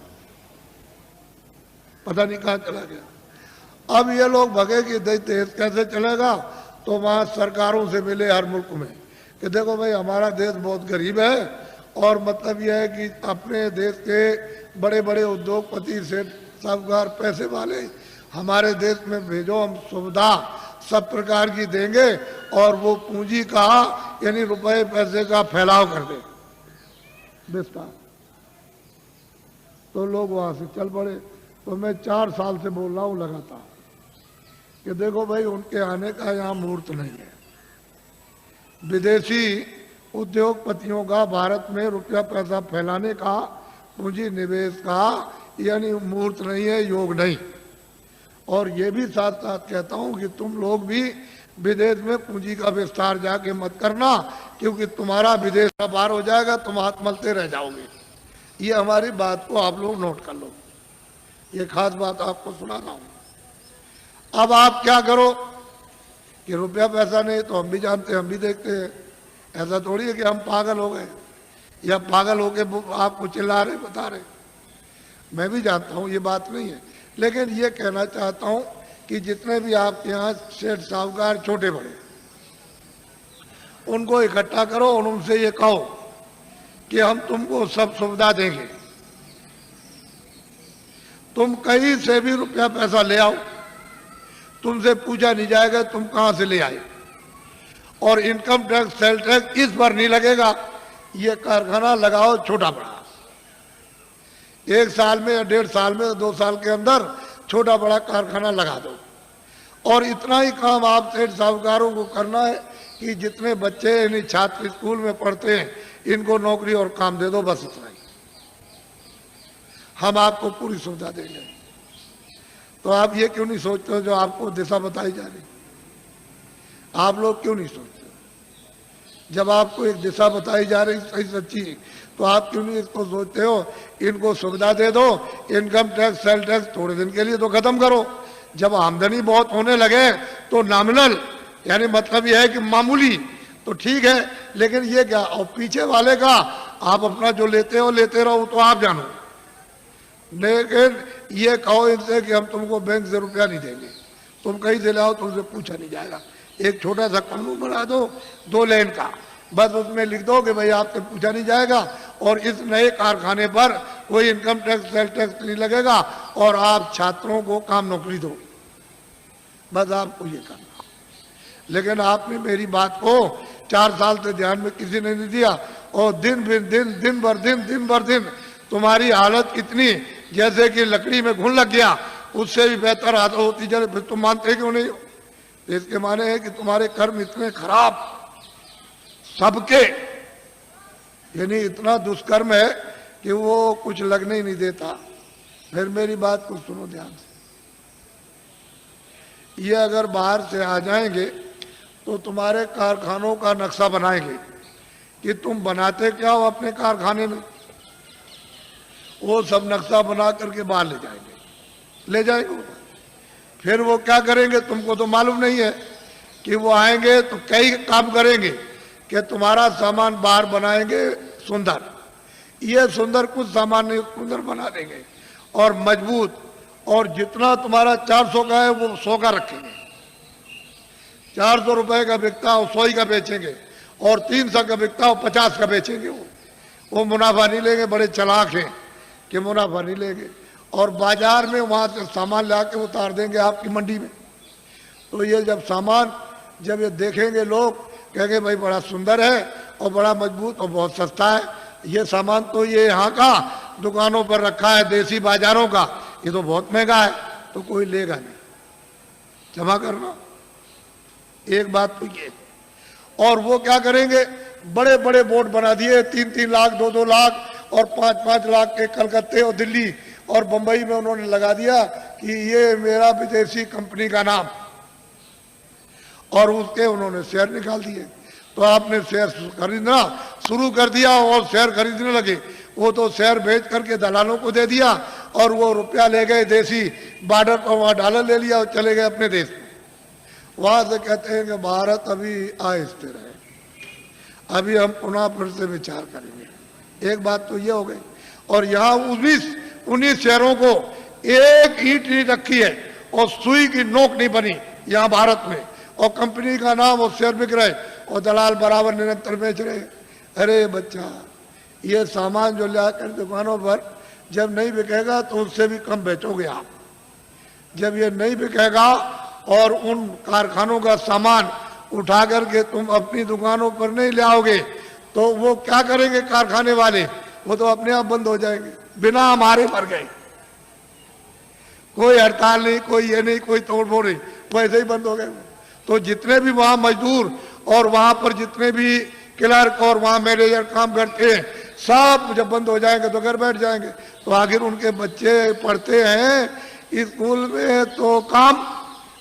पता नहीं कहाँ चला गया। अब ये लोग भगे कि देश कैसे चलेगा, तो वहाँ सरकारों से मिले हर मुल्क में कि देखो भाई हमारा देश बहुत गरीब है, और मतलब यह है कि अपने देश के बड़े बड़े उद्योगपति से साहूकार पैसे वाले हमारे देश में भेजो, हम सुविधा सब प्रकार की देंगे और वो पूंजी का यानी रुपए पैसे का फैलाव कर दे विस्तार। तो लोग वहां से चल पड़े। तो मैं 4 साल से बोल रहा हूं लगातार कि देखो भाई उनके आने का यहाँ मुहूर्त नहीं है। विदेशी उद्योगपतियों का भारत में रुपया पैसा फैलाने का, पूंजी निवेश का यानी मुहूर्त नहीं है, योग नहीं। और ये भी साथ साथ कहता हूं कि तुम लोग भी विदेश में पूंजी का विस्तार जाके मत करना, क्योंकि तुम्हारा विदेश का बाहर हो जाएगा, तुम हाथ मलते रह जाओगे। ये हमारी बात को आप लोग नोट कर लो, ये खास बात आपको सुना रहा हूं। अब आप क्या करो कि रुपया पैसा नहीं, तो हम भी जानते हैं, हम भी देखते हैं। ऐसा थोड़ी है कि हम पागल हो गए या पागल होके आपको चिल्ला रहे बता रहे। मैं भी जानता हूं ये बात नहीं है, लेकिन ये कहना चाहता हूं कि जितने भी आपके यहाँ सेठ साहूकार छोटे बड़े, उनको इकट्ठा करो और उनसे ये कहो कि हम तुमको सब सुविधा देंगे, तुम कहीं से भी रुपया पैसा ले आओ, तुमसे पूछा नहीं जाएगा तुम कहां से ले आए, और इनकम टैक्स सेल टैक्स इस पर नहीं लगेगा। ये कारखाना लगाओ छोटा बड़ा, 1 साल में या 1.5 साल में 2 साल के अंदर छोटा बड़ा कारखाना लगा दो। और इतना ही काम आप सेठ साहूकारों को करना है कि जितने बच्चे यानी छात्र स्कूल में पढ़ते हैं इनको नौकरी और काम दे दो, बस इतना ही। हम आपको पूरी सुविधा देंगे। तो आप ये क्यों नहीं सोचते हो जो आपको दिशा बताई जा रही, आप लोग क्यों नहीं सोचते? जब आपको एक दिशा बताई जा रही सही सच्ची, तो आप क्यों नहीं इसको सोचते हो इनको सुविधा दे दो, इनकम टैक्स सेल टैक्स थोड़े दिन के लिए तो खत्म करो। जब आमदनी बहुत होने लगे तो नॉमिनल यानी मतलब यह है कि मामूली तो ठीक है, लेकिन ये क्या, और पीछे वाले का आप अपना जो लेते हो लेते रहो, तो आप जानो। लेकिन ये कहो इनसे कि हम तुमको बैंक से रुपया नहीं देंगे, तुम कहीं से लाओ तुमसे पूछा नहीं जाएगा। एक छोटा सा कानून बना दो 2 लाइन का, बस उसमें लिख दो कि भाई आपसे पूछा नहीं जाएगा और इस नए कारखाने पर कोई इनकम टैक्स सेल टैक्स नहीं लगेगा और आप छात्रों को काम नौकरी दो, बस आपको ये करना। लेकिन आपने मेरी बात को 4 साल से ध्यान में किसी ने नहीं दिया, और दिन भर दिन तुम्हारी हालत इतनी जैसे कि लकड़ी में घुन लग गया, उससे भी बेहतर हालत होती जाए। फिर तुम मानते क्यों नहीं हो? इसके माने है कि तुम्हारे कर्म इतने खराब सबके, यानी इतना दुष्कर्म है कि वो कुछ लगने ही नहीं देता। फिर मेरी बात को सुनो ध्यान से, ये अगर बाहर से आ जाएंगे तो तुम्हारे कारखानों का नक्शा बनाएंगे कि तुम बनाते क्या हो अपने कारखाने में, वो सब नक्शा बना करके बाहर ले जाएंगे। फिर वो क्या करेंगे तुमको तो मालूम नहीं है कि वो आएंगे तो कई काम करेंगे कि तुम्हारा सामान बाहर बनाएंगे सुंदर, ये सुंदर कुछ सामान नहीं सुंदर बना देंगे और मजबूत, और जितना तुम्हारा 400 का है वो 100 का रखेंगे। 400 रुपए का बिकता हो 100 का बेचेंगे, और 300 का बिकता हो 50 का बेचेंगे। वो मुनाफा नहीं लेंगे, बड़े चालाक हैं कि मुनाफा नहीं लेंगे, और बाजार में वहां से सामान ला के उतार देंगे आपकी मंडी में। तो ये जब सामान जब ये देखेंगे लोग कहेंगे भाई बड़ा सुंदर है और बड़ा मजबूत और बहुत सस्ता है, ये सामान तो ये यहाँ का दुकानों पर रखा है देसी बाजारों का, ये तो बहुत महंगा है, तो कोई लेगा नहीं। जमा करना एक बात तो ये। और वो क्या करेंगे, बड़े बड़े बोर्ड बना दिए, 3-3 लाख 2-2 लाख और 5-5 लाख के कलकत्ते और दिल्ली और बंबई में उन्होंने लगा दिया कि ये मेरा विदेशी कंपनी का नाम, और उसके उन्होंने शेयर निकाल दिए। तो आपने शेयर खरीदना शुरू कर दिया और शेयर खरीदने लगे, वो तो शेयर बेच करके दलालों को दे दिया और वो रुपया ले गए देसी बॉर्डर पर, वहां डॉलर ले लिया और चले गए अपने देश में। वहां से कहते हैं कि भारत अभी अस्थिर है, अभी हम पुनः फिर से विचार करेंगे। एक बात तो ये हो गई। और यहाँ 19 शहरों को एक ईंट नहीं रखी है और सुई की नोक नहीं बनी यहाँ भारत में, और कंपनी का नाम और शेयर बिक रहे और दलाल बराबर निरंतर बेच रहे। अरे बच्चा, ये सामान जो लाकर दुकानों पर जब नहीं बिकेगा तो उससे भी कम बेचोगे आप। जब ये नहीं बिकेगा और उन कारखानों का सामान उठा करके तुम अपनी दुकानों पर नहीं ले आओगे तो वो क्या करेंगे कारखाने वाले? वो तो अपने आप बंद हो जाएंगे, बिना हमारे मर गए। कोई हड़ताल नहीं, कोई ये नहीं, कोई तोड़फोड़ नहीं, वैसे ही बंद हो गए। तो जितने भी वहां मजदूर और वहां पर जितने भी क्लर्क और वहां मैनेजर काम करते हैं, सब जब बंद हो जाएंगे तो घर बैठ जाएंगे। तो आखिर उनके बच्चे पढ़ते हैं स्कूल में तो काम,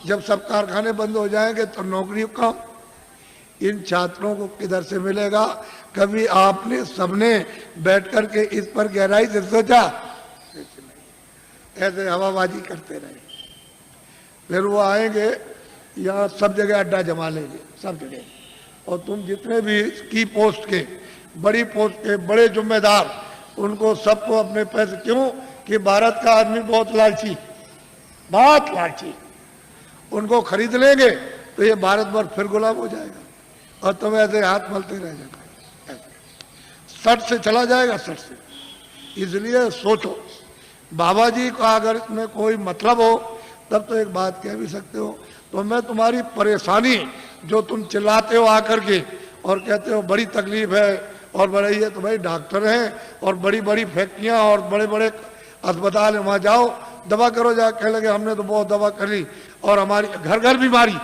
जब सब कारखाने बंद हो जाएंगे तो नौकरी काम। इन छात्रों को किधर से मिलेगा? कभी आपने सबने बैठ कर के इस पर गहराई से सोचा? ऐसे हवाबाजी करते रहे। फिर वो आएंगे यहाँ सब जगह अड्डा जमा लेंगे, सब जगह। और तुम जितने भी की पोस्ट के, बड़ी पोस्ट के बड़े जिम्मेदार, उनको सबको अपने पैसे, क्यों कि भारत का आदमी बहुत लालची, बहुत लालची। उनको खरीद लेंगे तो ये भारत भर फिर गुलाम हो जाएगा और तुम ऐसे हाथ मलते रह जाएगा, सट से चला जाएगा, सट से। इसलिए सोचो, बाबा जी का अगर इसमें कोई मतलब हो तब तो एक बात कह भी सकते हो। तो मैं तुम्हारी परेशानी जो तुम चिल्लाते हो आकर के और कहते हो बड़ी तकलीफ है और बड़े ये, तो भाई डॉक्टर हैं और बड़ी बड़ी फैक्ट्रियां और बड़े बड़े अस्पताल है, वहाँ जाओ दवा करो। जा कह लगे हमने तो बहुत दवा कर ली और हमारी घर घर बीमारी,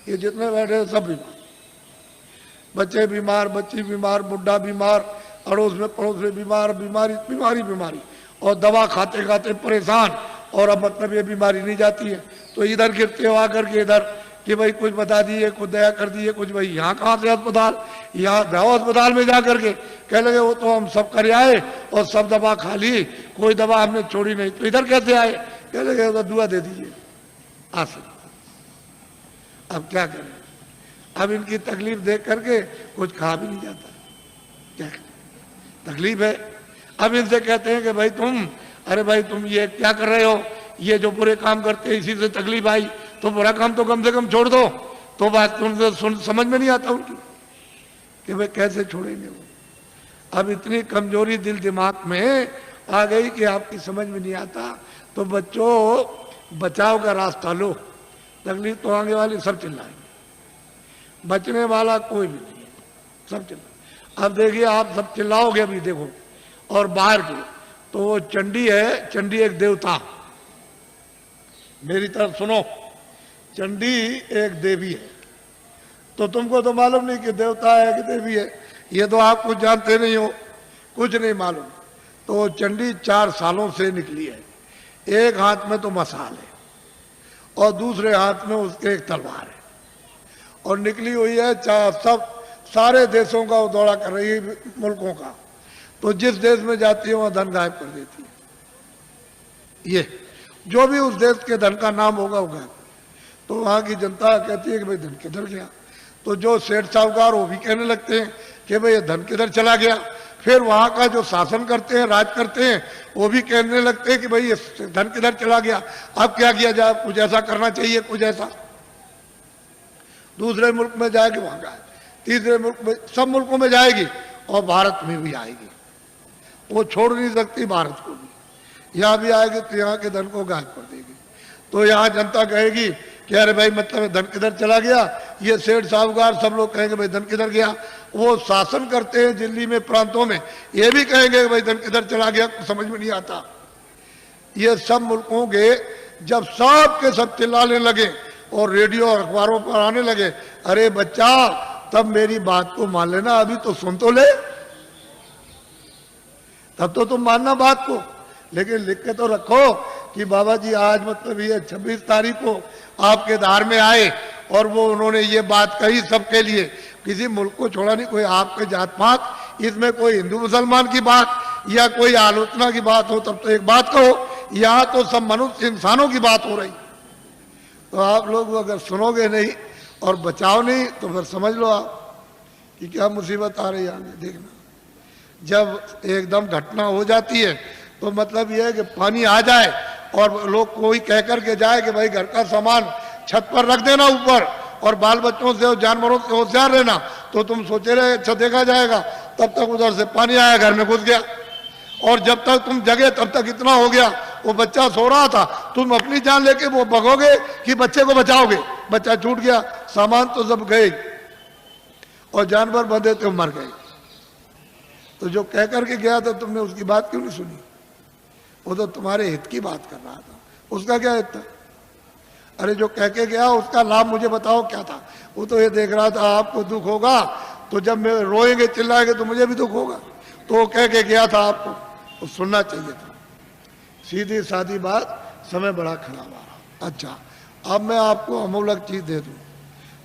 ये जितने बैठे सब बीमार, बच्चे बीमार, बच्ची बीमार, बुढ़ा बीमार, अड़ोस में पड़ोस में बीमार, बीमारी बीमारी बीमारी, और दवा खाते खाते परेशान। और अब मतलब ये बीमारी नहीं जाती है तो इधर गिरते हो आकर के इधर कि भाई कुछ बता दिए, कुछ दया कर दिए, कुछ भाई यहाँ कहाँ से अस्पताल, यहाँ जाओ अस्पताल में जा करके। कह लगे वो तो हम सब कर आए और सब दवा खा ली, कोई दवा हमने छोड़ी नहीं। तो इधर कैसे आए? कह लगे तो दुआ दे दीजिए आ सकते। अब क्या करें? अब इनकी तकलीफ देख करके कुछ खा भी नहीं जाता, क्या करें? तकलीफ है। अब इनसे कहते हैं कि भाई तुम, अरे भाई तुम ये क्या कर रहे हो? ये जो बुरे काम करते हैं इसी से तकलीफ आई, तो बुरा काम तो कम से कम छोड़ दो। तो बात तुमसे समझ में नहीं आता उनकी कि भाई कैसे छोड़ेंगे वो। अब इतनी कमजोरी दिल दिमाग में आ गई कि आपकी समझ में नहीं आता। तो बच्चों, बचाव का रास्ता लो। तकलीफ तो आगे वाले सब चिल्लाएंगे, बचने वाला कोई भी नहीं है, सब चिल्ला। अब देखिए आप सब चिल्लाओगे अभी देखो। और बाहर के तो वो चंडी है, चंडी एक देवता, मेरी तरफ सुनो, चंडी एक देवी है। तो तुमको तो मालूम नहीं कि देवता है कि देवी है, ये तो आप कुछ जानते नहीं हो, कुछ नहीं मालूम। तो चंडी 4 सालों से निकली है। एक हाथ में तो मसाल है और दूसरे हाथ में उसके एक तलवार है, और निकली हुई है सब सारे देशों का वो दौरा कर रही है, मुल्कों का। तो जिस देश में जाती है वहां धन गायब कर देती है। ये जो भी उस देश के धन का नाम होगा वो गायब। तो वहां की जनता कहती है कि भाई धन किधर गया? तो जो सेठ साहूकार वो भी कहने लगते हैं कि भाई ये धन किधर चला गया। फिर वहां का जो शासन करते हैं, राज करते हैं, वो भी कहने लगते हैं कि भाई ये धन किधर चला गया, अब क्या किया जाए, कुछ ऐसा करना चाहिए, कुछ ऐसा। दूसरे मुल्क में जाएगी वहां का, तीसरे मुल्क में, सब मुल्कों में जाएगी और भारत में भी आएगी। वो छोड़ नहीं सकती भारत को भी। यहाँ भी आएगी तो यहाँ के धन को गायब कर देगी। तो यहाँ जनता कहेगी कि अरे भाई मतलब धन किधर चला गया। ये सेठ साहूकार सब लोग कहेंगे भाई धन किधर गया। वो शासन करते हैं दिल्ली में, प्रांतों में, ये भी कहेंगे भाई धन किधर चला गया, समझ में नहीं आता। ये सब मुल्कों के जब सब के सब चिल्लाने लगे और रेडियो और अखबारों पर आने लगे, अरे बच्चा तब मेरी बात को मान लेना, अभी तो सुन तो ले, तब तो तुम मानना बात को। लेकिन लिख के तो रखो कि बाबा जी आज मतलब ये 26 तारीख को आपके धार में आए और वो उन्होंने ये बात कही सबके लिए। किसी मुल्क को छोड़ा नहीं, कोई आपके जात पात, इसमें कोई हिंदू मुसलमान की बात या कोई आलोचना की बात हो तब तो एक बात कहो। यहाँ तो सब मनुष्य इंसानों की बात हो रही। तो आप लोग अगर सुनोगे नहीं और बचाओ नहीं तो फिर समझ लो आप कि क्या मुसीबत आ रही है आगे देखना। जब एकदम घटना हो जाती है तो मतलब यह है कि पानी आ जाए और लोग कोई कह कर के जाए कि भाई घर का सामान छत पर रख देना ऊपर और बाल बच्चों से और जानवरों से होशियार रहना, तो तुम सोचे रहे अच्छा देखा जाएगा, तब तक उधर से पानी आया, घर में घुस गया। और जब तक तुम जगे तब तक इतना हो गया, वो बच्चा सो रहा था, तुम अपनी जान लेके वो भगोगे कि बच्चे को बचाओगे। बच्चा छूट गया, सामान तो सब गए और जानवर बंधे थे मर गए। तो जो कह करके गया था तुमने उसकी बात क्यों नहीं सुनी? वो तो तुम्हारे हित की बात कर रहा था, उसका क्या हित था? अरे जो कह के गया उसका लाभ मुझे बताओ क्या था? वो तो ये देख रहा था आपको दुख होगा तो जब मैं रोएंगे चिल्लाएंगे तो मुझे भी दुख होगा, तो वो कह के गया था आपको, तो सुनना चाहिए था। सीधी सादी बात, समय बड़ा खराब आ रहा। अच्छा अब मैं आपको अमूलक चीज दे दूं,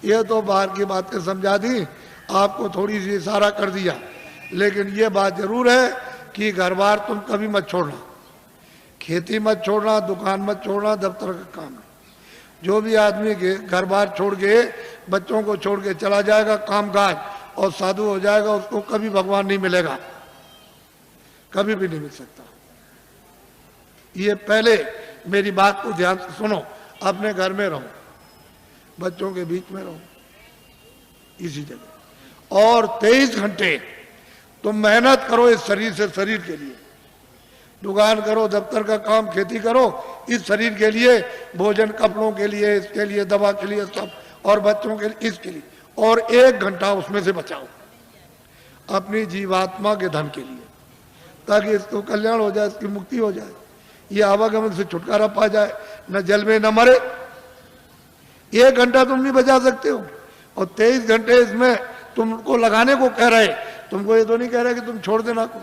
ये तो बाहर की बातें समझा दी, आपको थोड़ी सी इशारा कर दिया, लेकिन ये बात जरूर है कि घर बार तुम कभी मत छोड़ना, खेती मत छोड़ना, दुकान मत छोड़ना, दफ्तर का काम है। जो भी आदमी के घर बार छोड़ के बच्चों को छोड़ के चला जाएगा काम काज और साधु हो जाएगा, उसको कभी भगवान नहीं मिलेगा, कभी भी नहीं मिल सकता। ये पहले मेरी बात को ध्यान से सुनो, अपने घर में रहो, बच्चों के बीच में रहो, इसी जगह, और 23 घंटे तुम मेहनत करो इस शरीर से, शरीर के लिए दुकान करो, दफ्तर का काम, खेती करो, इस शरीर के लिए, भोजन कपड़ों के लिए, इसके लिए, दवा के लिए, सब, और बच्चों के लिए, इसके लिए, और 1 घंटा उसमें से बचाओ अपनी जीवात्मा के धन के लिए, ताकि इसको कल्याण हो जाए, इसकी मुक्ति हो जाए, ये आवागमन से छुटकारा पा जाए, न जल में न मरे। 1 घंटा तुम नहीं बचा सकते हो और 23 घंटे इसमें तुमको लगाने को कह रहे, तुमको ये तो नहीं कह रहे कि तुम छोड़ देना कुछ,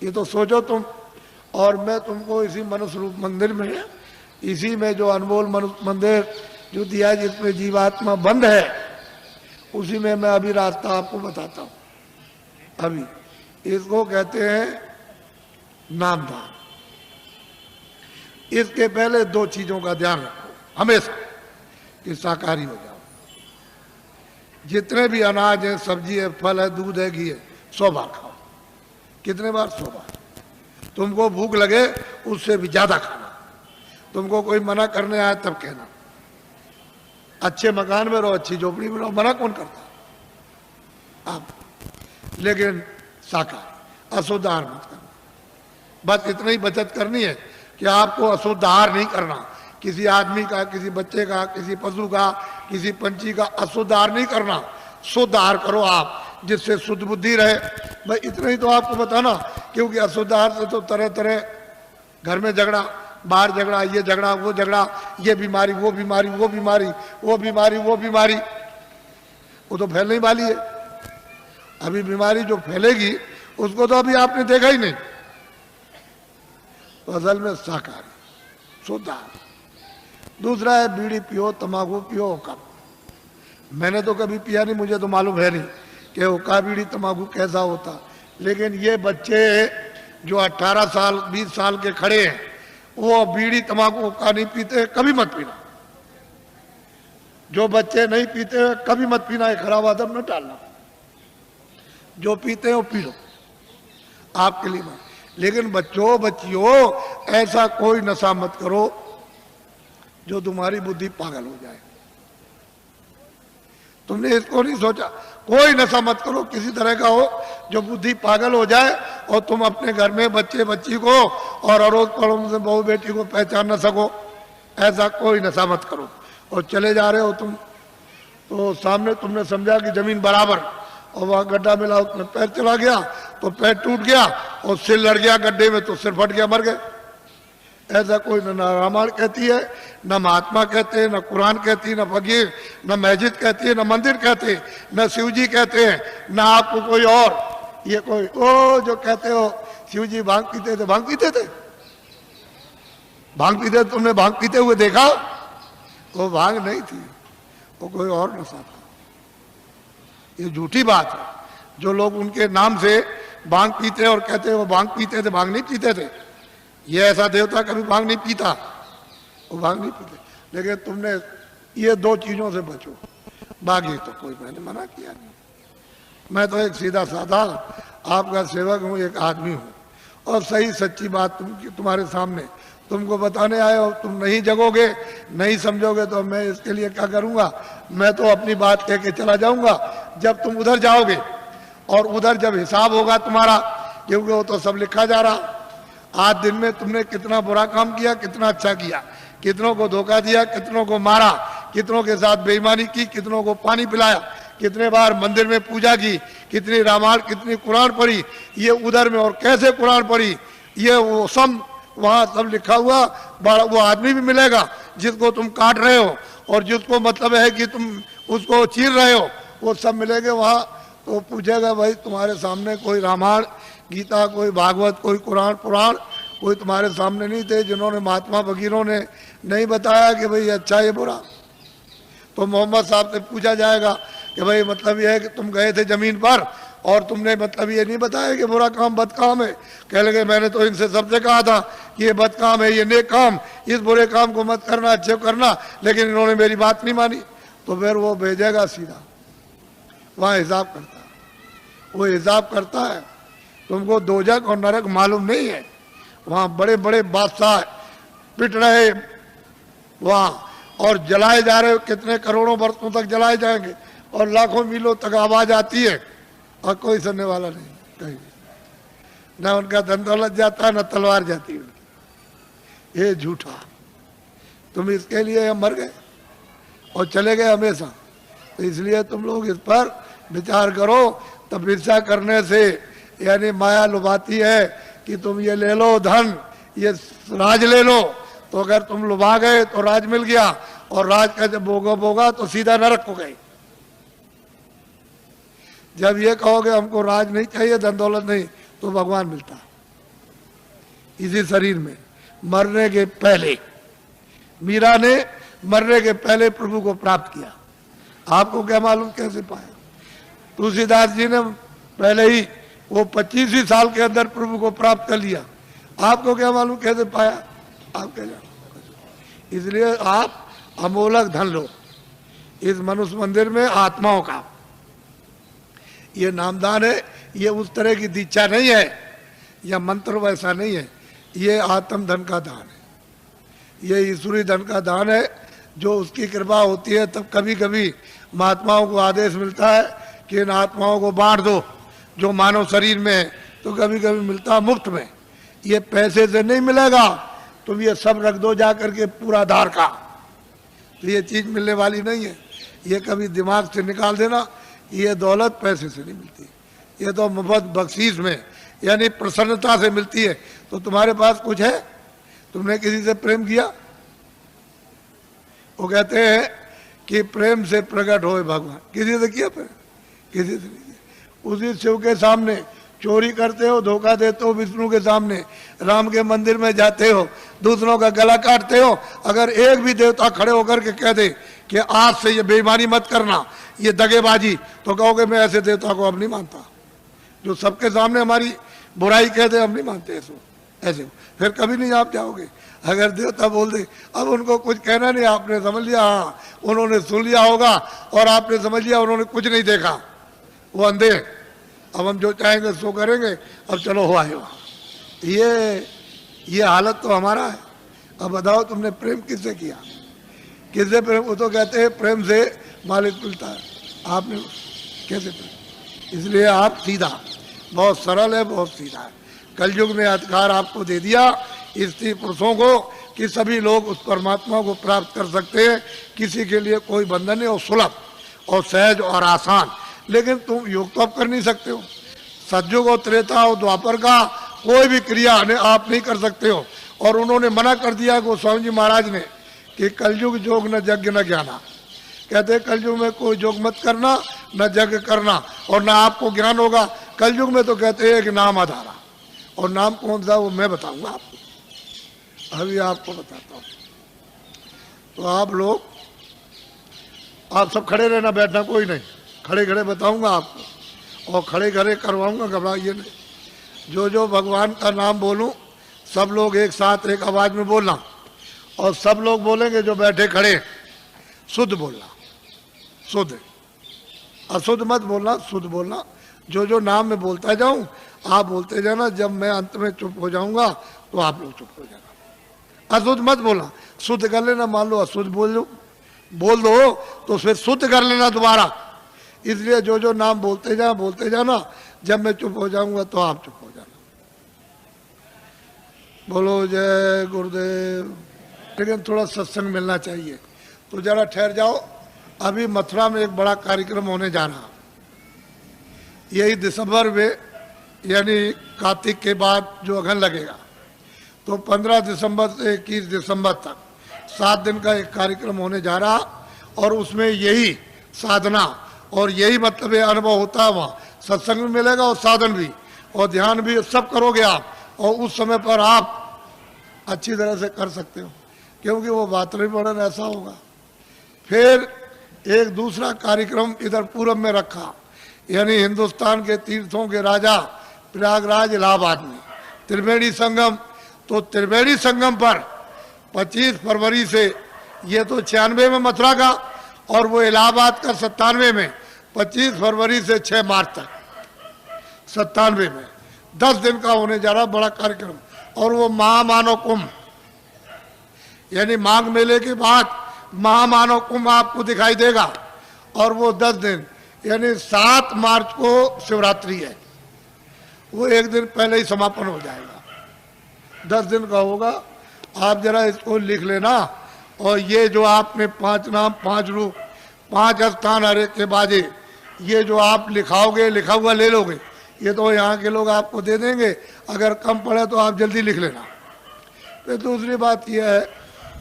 ये तो सोचो तुम। और मैं तुमको इसी मनुष्य रूप मंदिर में, इसी में जो अनमोल मनुष्य मंदिर जो दिया है जिसमें जीवात्मा बंद है, उसी में मैं अभी रास्ता आपको बताता हूं। अभी इसको कहते हैं नामदान। इसके पहले 2 चीजों का ध्यान रखो हमेशा कि शाकाहारी हो जाओ। जितने भी अनाज है, सब्जी है, फल है, दूध है, घी है, 100 बार खाओ। कितने बार? 100 बार। तुमको भूख लगे उससे भी ज्यादा खाना, तुमको कोई मना करने आए तब कहना। अच्छे मकान में रहो, अच्छी झोपड़ी में रहो, मना कौन करता आप? लेकिन शाकाहारी, अशुद्ध आहार मत करना। बस इतना ही बचत करनी है कि आपको अशुद्ध आहार नहीं करना, किसी आदमी का, किसी बच्चे का, किसी पशु का, किसी पंछी का अशुद्ध आहार नहीं करना। शुद्ध आहार करो आप, जिससे शुद्ध बुद्धि रहे। भाई इतना ही तो आपको बताना, क्योंकि अशुद्ध आहार से तो तरह तरह घर में झगड़ा, बाहर झगड़ा, ये झगड़ा, वो झगड़ा, ये बीमारी, वो बीमारी, वो बीमारी, वो बीमारी, वो बीमारी, वो तो फैलने वाली है। अभी बीमारी जो फैलेगी उसको तो अभी आपने देखा ही नहीं। तो असल में शाकाहारी, शुद्ध आहार। दूसरा है बीड़ी पियो, तंबाकू पियो, कब। मैंने तो कभी पिया नहीं, मुझे तो मालूम है नहीं कि हुक्का, बीड़ी, तंबाकू कैसा होता। लेकिन ये बच्चे जो 18 साल 20 साल के खड़े हैं, वो बीड़ी तंबाकू हुक्का नहीं पीते, कभी मत पीना। जो बच्चे नहीं पीते कभी मत पीना, एक खराब आदत न डालना। जो पीते हैं वो पी लो, आपके लिए मत। लेकिन बच्चों, बच्चियों, ऐसा कोई नशा मत करो जो तुम्हारी बुद्धि पागल हो जाए। तुमने इसको नहीं सोचा? कोई नशा मत करो किसी तरह का हो जो बुद्धि पागल हो जाए और तुम अपने घर में बच्चे बच्ची को और अड़ोस पड़ोस में बहू बेटी को पहचान न सको। ऐसा कोई नशा मत करो। और चले जा रहे हो तुम, तो सामने तुमने समझा कि जमीन बराबर, और वहां गड्ढा मिला, उसमें पैर चला गया तो पैर टूट गया और सिर लड़ गया गड्ढे में तो सिर फट गया, मर गए। ऐसा कोई न रामायण कहती है, न महात्मा कहते हैं, न कुरान कहती है, न फकीर, न मस्जिद कहती है, न मंदिर कहते, न शिव जी कहते हैं, न आपको कोई और। ये कोई ओ जो कहते हो शिव जी भांग पीते थे, भांग पीते थे, भांग पीते, तुमने भांग पीते हुए देखा? वो भांग नहीं थी, वो कोई और नशा था। ये झूठी बात है। जो लोग उनके नाम से भांग पीते और कहते वो भांग पीते थे, भांग नहीं पीते थे। ये ऐसा देवता कभी भांग नहीं पीता, वो भांग नहीं पीते। लेकिन तुमने ये 2 चीजों से बचो, बाकी तो कोई मैंने मना किया नहीं। मैं तो एक सीधा साधा आपका सेवक हूँ, एक आदमी हूँ, और सही सच्ची बात तुम्हारे सामने तुमको बताने आए हो। तुम नहीं जगोगे, नहीं समझोगे तो मैं इसके लिए क्या करूँगा? मैं तो अपनी बात कह के चला जाऊँगा। जब तुम उधर जाओगे और उधर जब हिसाब होगा तुम्हारा, क्योंकि वो तो सब लिखा जा रहा, आज दिन में तुमने कितना बुरा काम किया, कितना अच्छा किया, कितनों को धोखा दिया, कितनों को मारा, कितनों के साथ बेईमानी की, कितनों को पानी पिलाया, कितने बार मंदिर में पूजा की, कितनी रामायण, कितनी कुरान पढ़ी, ये उधर में, और कैसे कुरान पढ़ी, ये वो सब वहाँ सब लिखा हुआ। बड़ा वो आदमी भी मिलेगा जिसको तुम काट रहे हो, और जिसको मतलब है कि तुम उसको चीर रहे हो, वो सब मिलेंगे वहाँ। तो पूछेगा भाई तुम्हारे सामने कोई रामायण गीता, कोई भागवत, कोई कुरान पुराण, कोई तुम्हारे सामने नहीं थे जिन्होंने महात्मा फकीरों ने नहीं बताया कि भाई अच्छा ये बुरा? तो मोहम्मद साहब से पूछा जाएगा कि भाई मतलब ये है कि तुम गए थे जमीन पर और तुमने मतलब ये नहीं बताया कि बुरा काम बद काम है? कह लगे मैंने तो इनसे सबसे कहा था कि ये बद काम है, ये नेक काम, इस बुरे काम को मत करना, अच्छे करना, लेकिन इन्होंने मेरी बात नहीं मानी। तो फिर वो भेजेगा सीधा, वहाँ हिसाब करता है, वो हिसाब करता है। तुमको दोजख और नरक मालूम नहीं है, वहाँ बड़े बड़े बादशाह पिट रहे वहाँ और जलाए जा रहे, कितने करोड़ों वर्षों तक जलाए जाएंगे, और लाखों मीलों तक आवाज आती है और कोई सुनने वाला नहीं कहीं, न उनका धन दौलत जाता न तलवार जाती उनकी। ये झूठा, तुम इसके लिए मर गए और चले गए हमेशा। तो इसलिए तुम लोग इस पर विचार करो। तपस्या करने से यानी माया लुभाती है कि तुम ये ले लो धन, ये राज ले लो, तो अगर तुम लुभा गए तो राज मिल गया, और राज का जब भोगा तो सीधा नरक हो गए। जब ये कहोगे हमको राज नहीं चाहिए, धन दौलत नहीं, तो भगवान मिलता इसी शरीर में मरने के पहले। मीरा ने मरने के पहले प्रभु को प्राप्त किया, आपको क्या मालूम कैसे पाया? तुलसीदास जी ने पहले ही वो 25 ही साल के अंदर प्रभु को प्राप्त कर लिया, आपको क्या मालूम कैसे पाया? आप क्या जानो? इसलिए आप अमोलक धन लो इस मनुष्य मंदिर में आत्माओं का। ये नामदान है, ये उस तरह की दीक्षा नहीं है, या मंत्र वैसा नहीं है, ये आत्म धन का दान है, ये ईश्वरी धन का दान है। जो उसकी कृपा होती है तब कभी कभी महात्माओं को आदेश मिलता है कि इन आत्माओं को बांट दो जो मानव शरीर में है, तो कभी कभी मिलता मुफ्त में। ये पैसे से नहीं मिलेगा, तुम ये सब रख दो जा करके पूरा धार का, तो ये चीज मिलने वाली नहीं है। ये कभी दिमाग से निकाल देना, ये दौलत पैसे से नहीं मिलती, ये तो मुफ्त बख्शीश में यानी प्रसन्नता से मिलती है। तो तुम्हारे पास कुछ है, तुमने किसी से प्रेम किया? वो कहते हैं कि प्रेम से प्रकट होए भगवान। किसी से किया प्रेम? किसी से नहीं किया। उसी शिव के सामने चोरी करते हो, धोखा देते हो, विष्णु के सामने राम के मंदिर में जाते हो, दूसरों का गला काटते हो। अगर एक भी देवता खड़े होकर के कह दे कि आज से ये बेईमानी मत करना, ये दगेबाजी, तो कहोगे मैं ऐसे देवता को अब नहीं मानता। जो सबके सामने हमारी बुराई कहते हम नहीं मानते ऐसे, फिर कभी नहीं आप जाओगे। अगर देवता बोल दे, अब उनको कुछ कहना नहीं, आपने समझ लिया, हाँ उन्होंने सुन लिया होगा, और आपने समझ लिया उन्होंने कुछ नहीं देखा, वो अंधे, अब हम जो चाहेंगे सो करेंगे, अब चलो हो आए वहाँ। ये हालत तो हमारा है। अब बताओ तुमने प्रेम किससे किया? किससे प्रेम? वो तो कहते हैं प्रेम से मालिक मिलता है, आपने कैसे प्रेम? इसलिए आप सीधा, बहुत सरल है, बहुत सीधा है। कलयुग ने अधिकार आपको दे दिया स्त्री पुरुषों को कि सभी लोग उस परमात्मा को प्राप्त कर सकते हैं, किसी के लिए कोई बंधन नहीं, और सुलभ और सहज और आसान। लेकिन तुम योग तो अब कर नहीं सकते हो, सतयुग और त्रेता और द्वापर का कोई भी क्रिया आप नहीं कर सकते हो। और उन्होंने मना कर दिया गोस्वामी जी महाराज ने कि कलयुग जोग न यज्ञ न ज्ञाना, कहते कलयुग में कोई जोग मत करना, न यज्ञ करना, और न आपको ज्ञान होगा। कलयुग में तो कहते हैं कि नाम आधारा, और नाम कौन सा वो मैं बताऊंगा आपको, अभी आपको बताता हूँ। तो आप लोग, आप सब खड़े रहना, बैठना कोई नहीं, खड़े खड़े बताऊंगा आपको, और खड़े खड़े करवाऊंगा, घबराइए नहीं। जो जो भगवान का नाम बोलूं सब लोग एक साथ एक आवाज में बोलना, और सब लोग बोलेंगे जो बैठे खड़े, शुद्ध बोलना, शुद्ध। अशुद्ध मत बोलना, शुद्ध बोलना। जो जो नाम मैं बोलता जाऊं आप बोलते जाना, जब मैं अंत में चुप हो जाऊंगा तो आप लोग चुप हो जाना। अशुद्ध मत बोलना, शुद्ध कर लेना। मान लो अशुद्ध बोल दो तो फिर शुद्ध कर लेना दोबारा। इसलिए जो जो नाम बोलते जाना, जब मैं चुप हो जाऊंगा तो आप चुप हो जाना। बोलो जय गुरुदेव। लेकिन थोड़ा सत्संग मिलना चाहिए, तो जरा ठहर जाओ। अभी मथुरा में एक बड़ा कार्यक्रम होने जा रहा, यही दिसंबर में, यानी कार्तिक के बाद जो अगन लगेगा, तो 15 दिसंबर से 21 दिसंबर तक 7 दिन का एक कार्यक्रम होने जा रहा। और उसमें यही साधना और यही मतलब अनुभव होता है। वहाँ सत्संग भी मिलेगा और साधन भी और ध्यान भी, सब करोगे आप। और उस समय पर आप अच्छी तरह से कर सकते हो, क्योंकि वो वातावरण ऐसा होगा। फिर एक दूसरा कार्यक्रम इधर पूरब में रखा, यानी हिंदुस्तान के तीर्थों के राजा प्रयागराज इलाहाबाद में त्रिवेणी संगम। तो त्रिवेणी संगम पर 25 फरवरी से, ये तो 96 में मथुरा का, और वो इलाहाबाद का 97 में, 25 फरवरी से 6 मार्च तक 97 में 10 दिन का होने जा रहा बड़ा कार्यक्रम। और वो महामानव कुंभ, यानी माघ मेले के बाद महामानव कुंभ आपको दिखाई देगा। और वो 10 दिन, यानी 7 मार्च को शिवरात्रि है, वो एक दिन पहले ही समापन हो जाएगा। 10 दिन का होगा। आप जरा इसको लिख लेना। और ये जो आपने 5 नाम, 5 रूप, 5 स्थान हरे के बाजे, ये जो आप लिखाओगे, लिखा हुआ ले लोगे, ये तो यहाँ के लोग आपको दे देंगे। अगर कम पड़े तो आप जल्दी लिख लेना। फिर दूसरी बात यह है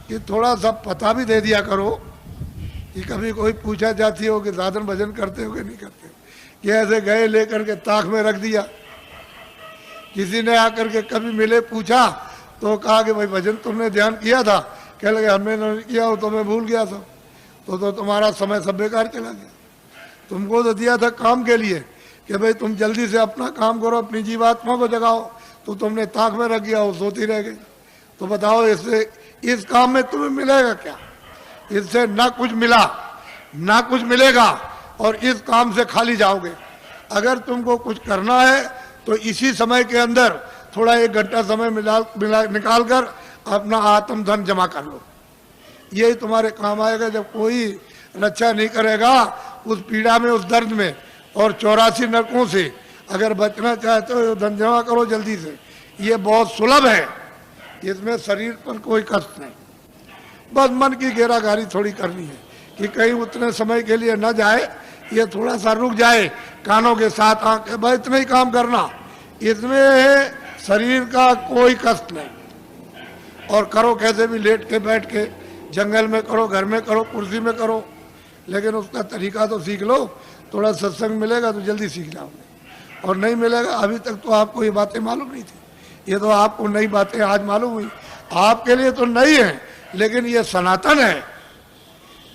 कि थोड़ा सा पता भी दे दिया करो, कि कभी कोई पूछा जाती हो कि साधन भजन करते हो कि नहीं करते हो। कि ऐसे गए लेकर के ताक में रख दिया। किसी ने आकर के कभी मिले, पूछा तो कहा कि भाई भजन तुमने ध्यान किया था? कह लगे हमने नहीं किया हो तो मैं भूल गया था। तो तुम्हारा समय सब बेकार चला गया। तुमको तो दिया था काम के लिए कि भाई तुम जल्दी से अपना काम करो, अपनी जीवात्मा को जगाओ, तो तुमने ताक में रख दिया, वो सोती रह गई। तो बताओ इससे, इस काम में तुम्हें मिलेगा क्या? इससे ना कुछ मिला ना कुछ मिलेगा, और इस काम से खाली जाओगे। अगर तुमको कुछ करना है तो इसी समय के अंदर थोड़ा 1 घंटा समय निकाल कर अपना आत्म धन जमा कर लो। यही तुम्हारे काम आएगा। जब कोई रक्षा नहीं करेगा उस पीड़ा में, उस दर्द में, और 84 नरकों से अगर बचना चाहते हो, धन जमा करो जल्दी से। ये बहुत सुलभ है, इसमें शरीर पर कोई कष्ट नहीं। बस मन की घेराघारी थोड़ी करनी है कि कहीं उतने समय के लिए न जाए, ये थोड़ा सा रुक जाए, कानों के साथ आंखें, बस इतना ही काम करना। इसमें शरीर का कोई कष्ट नहीं। और करो कैसे भी, लेट के बैठ के, जंगल में करो, घर में करो, कुर्सी में करो, लेकिन उसका तरीका तो सीख लो। थोड़ा सत्संग मिलेगा तो जल्दी सीख जाओगे, और नहीं मिलेगा। अभी तक तो आपको ये बातें मालूम नहीं थी, ये तो आपको नई बातें आज मालूम हुई। आपके लिए तो नई है, लेकिन ये सनातन है।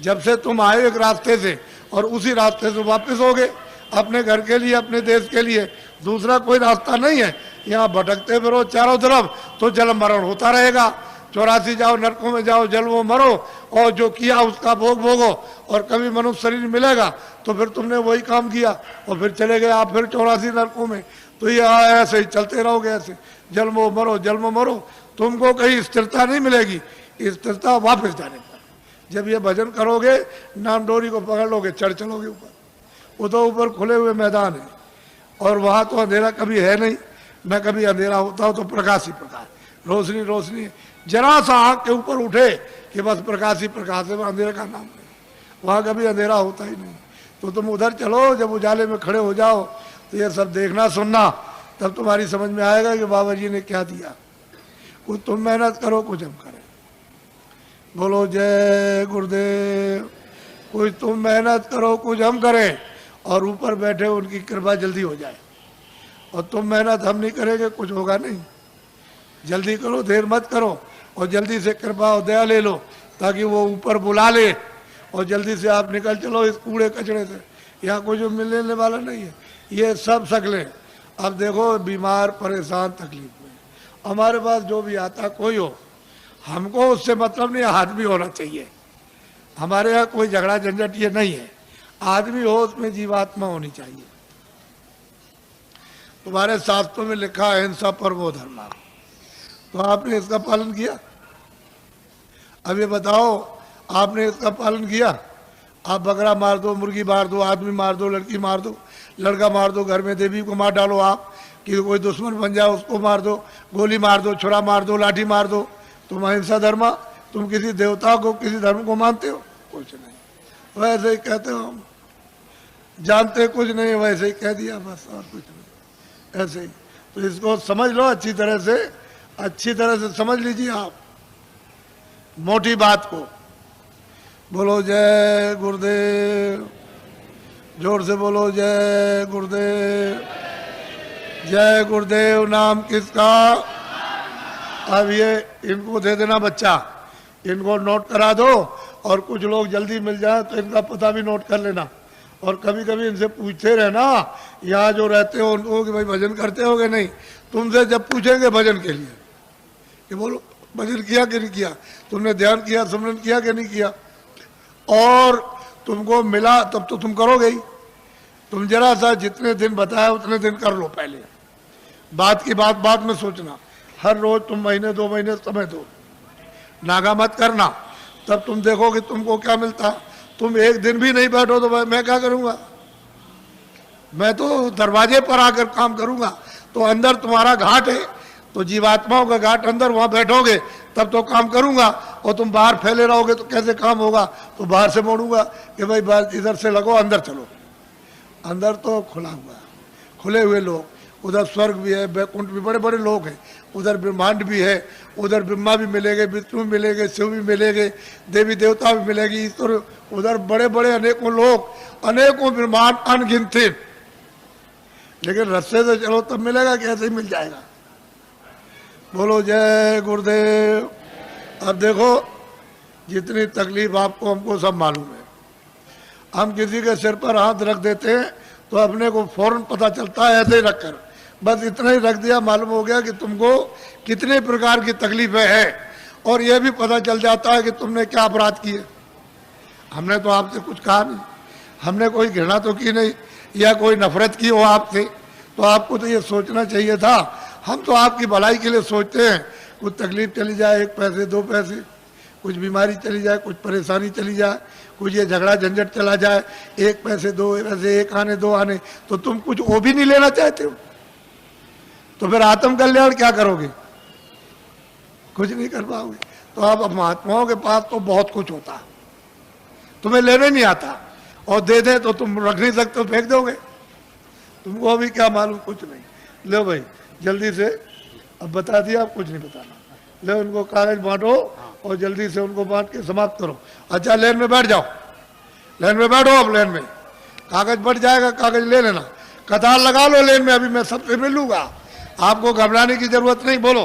जब से तुम आए एक रास्ते से, और उसी रास्ते से वापस हो गए अपने घर के लिए, अपने देश के लिए। दूसरा कोई रास्ता नहीं है। यहाँ भटकते फिरो चारों तरफ तो जल मरण होता रहेगा। 84 जाओ, नरकों में जाओ, जल वो मरो, और जो किया उसका भोग भोगो। और कभी मनुष्य शरीर मिलेगा तो फिर तुमने वही काम किया और फिर चले गए आप फिर 84 नरकों में। तो ये ऐसे ही चलते रहोगे, ऐसे जन्म मरो, जन्म मरो। तुमको कहीं स्थिरता नहीं मिलेगी। स्थिरता वापस जाने पर, जब ये भजन करोगे, नाम डोरी को पकड़ लोगे, चढ़ चलोगे ऊपर। वो तो ऊपर खुले हुए मैदान है, और वहाँ तो अंधेरा कभी है नहीं, न कभी अंधेरा होता हो तो प्रकाश ही प्रकाश, रोशनी रोशनी। जरा सा आँख के ऊपर उठे कि बस प्रकाश ही प्रकाश है, अंधेरे का नाम नहीं। वहाँ कभी अंधेरा होता ही नहीं। तो तुम उधर चलो, जब उजाले में खड़े हो जाओ तो ये सब देखना सुनना, तब तुम्हारी समझ में आएगा कि बाबा जी ने क्या दिया। कुछ तुम मेहनत करो, कुछ हम करें। बोलो जय गुरुदेव। कुछ तुम मेहनत करो, कुछ हम करें, और ऊपर बैठे उनकी कृपा जल्दी हो जाए। और तुम मेहनत हम नहीं करेंगे, कुछ होगा नहीं। जल्दी करो, देर मत करो, और जल्दी से कृपा और दया ले लो, ताकि वो ऊपर बुला ले, और जल्दी से आप निकल चलो इस कूड़े कचड़े से। यहाँ कोई जो मिलने वाला नहीं है, ये सब शकलें। अब देखो, बीमार, परेशान, तकलीफ में, हमारे पास जो भी आता कोई हो, हमको उससे मतलब नहीं, हाथ भी होना चाहिए। हमारे यहाँ कोई झगड़ा झंझट ये नहीं है। आदमी हो उसमें जीवात्मा होनी चाहिए। तुम्हारे शास्त्रों में लिखा है अहिंसा परमो धर्म, तो आपने इसका पालन किया? अब ये बताओ, आपने इसका पालन किया? आप बकरा मार दो, मुर्गी मार दो, आदमी मार दो, लड़की मार दो, लड़का मार दो, घर में देवी को मार डालो, आप कि कोई दुश्मन बन जाए उसको मार दो, गोली मार दो, छुरा मार दो, लाठी मार दो, तुम अहिंसा धर्म? तुम किसी देवता को, किसी धर्म को मानते हो? कुछ नहीं। वैसे ही कहते हो, हम जानते कुछ नहीं, वैसे ही कह दिया बस, और कुछ नहीं, ऐसे ही। तो इसको समझ लो अच्छी तरह से समझ लीजिए आप मोटी बात को। बोलो जय गुरुदेव, जोर से बोलो जय गुरुदेव। जय गुरुदेव नाम किसका? अब ये इनको दे देना बच्चा, इनको नोट करा दो, और कुछ लोग जल्दी मिल जाए तो इनका पता भी नोट कर लेना। और कभी कभी इनसे पूछते रहना, यहाँ जो रहते हो उनको, कि भाई भजन करते हो कि नहीं। तुमसे जब पूछेंगे भजन के लिए कि बोलो भजन किया कि नहीं किया, तुमने ध्यान किया, स्मरण किया कि नहीं किया, और तुमको मिला तब तो तुम करोगे ही। तुम जरा सा जितने दिन बताया उतने दिन कर लो पहले, बात की बात बाद में सोचना। हर रोज तुम महीने 2 महीने समय दो, नागा मत करना, तब तुम देखोगे तुमको क्या मिलता। तुम एक दिन भी नहीं बैठो तो मैं क्या करूंगा? मैं तो दरवाजे पर आकर काम करूंगा। तो अंदर तुम्हारा घाट है, तो जीवात्माओं का घाट अंदर, वहां बैठोगे तब तो काम करूंगा। और तुम बाहर फैले रहोगे तो कैसे काम होगा? तो बाहर से मोड़ूंगा कि भाई बाहर इधर से लगो, अंदर चलो। अंदर तो खुला हुआ, खुले हुए लोग, उधर स्वर्ग भी है, बैकुंठ भी, बड़े बड़े लोग हैं, उधर ब्रह्मांड भी है, उधर ब्रह्मा भी मिलेंगे, विष्णु भी मिलेंगे, शिव भी मिलेंगे, देवी देवता भी मिलेगी, ईश्वर, उधर बड़े बड़े अनेकों लोग, अनेकों ब्रह्मांड अनगिनते। लेकिन रास्ते से चलो तब मिलेगा, कैसे ही मिल जाएगा। बोलो जय गुरुदेव। अब देखो जितनी तकलीफ आपको हमको सब मालूम है। हम किसी के सिर पर हाथ रख देते हैं तो अपने को फौरन पता चलता है, ऐसे ही रखकर बस इतना ही रख दिया, मालूम हो गया कि तुमको कितने प्रकार की तकलीफें हैं, और यह भी पता चल जाता है कि तुमने क्या अपराध किए। हमने तो आपसे कुछ कहा नहीं, हमने कोई घृणा तो की नहीं, या कोई नफरत की हो आपसे, तो आपको तो ये सोचना चाहिए था। हम तो आपकी भलाई के लिए सोचते हैं, कुछ तकलीफ चली जाए, 1 पैसे 2 पैसे, कुछ बीमारी चली जाए, कुछ परेशानी चली जाए, कुछ ये झगड़ा झंझट चला जाए, 1 पैसे 2 पैसे, 1 आने 2 आने, तो तुम कुछ वो भी नहीं लेना चाहते हो। तो फिर आत्म कल्याण क्या करोगे? कुछ नहीं कर पाओगे। तो अब महात्माओं के पास तो बहुत कुछ होता है, तुम्हें लेने नहीं आता, और दे दे तो तुम रख नहीं सकते, फेंक दोगे। तुमको अभी क्या मालूम, कुछ नहीं। लो भाई जल्दी से, अब बता दिया, अब कुछ नहीं बताना। ले उनको कागज बांटो और जल्दी से उनको बांट के समाप्त करो। अच्छा लाइन में बैठ जाओ, लाइन में बैठो, अब लाइन में कागज बट जाएगा, कागज ले लेना, कतार लगा लो लाइन में। अभी मैं सबसे मिलूंगा, आपको घबराने की जरूरत नहीं। बोलो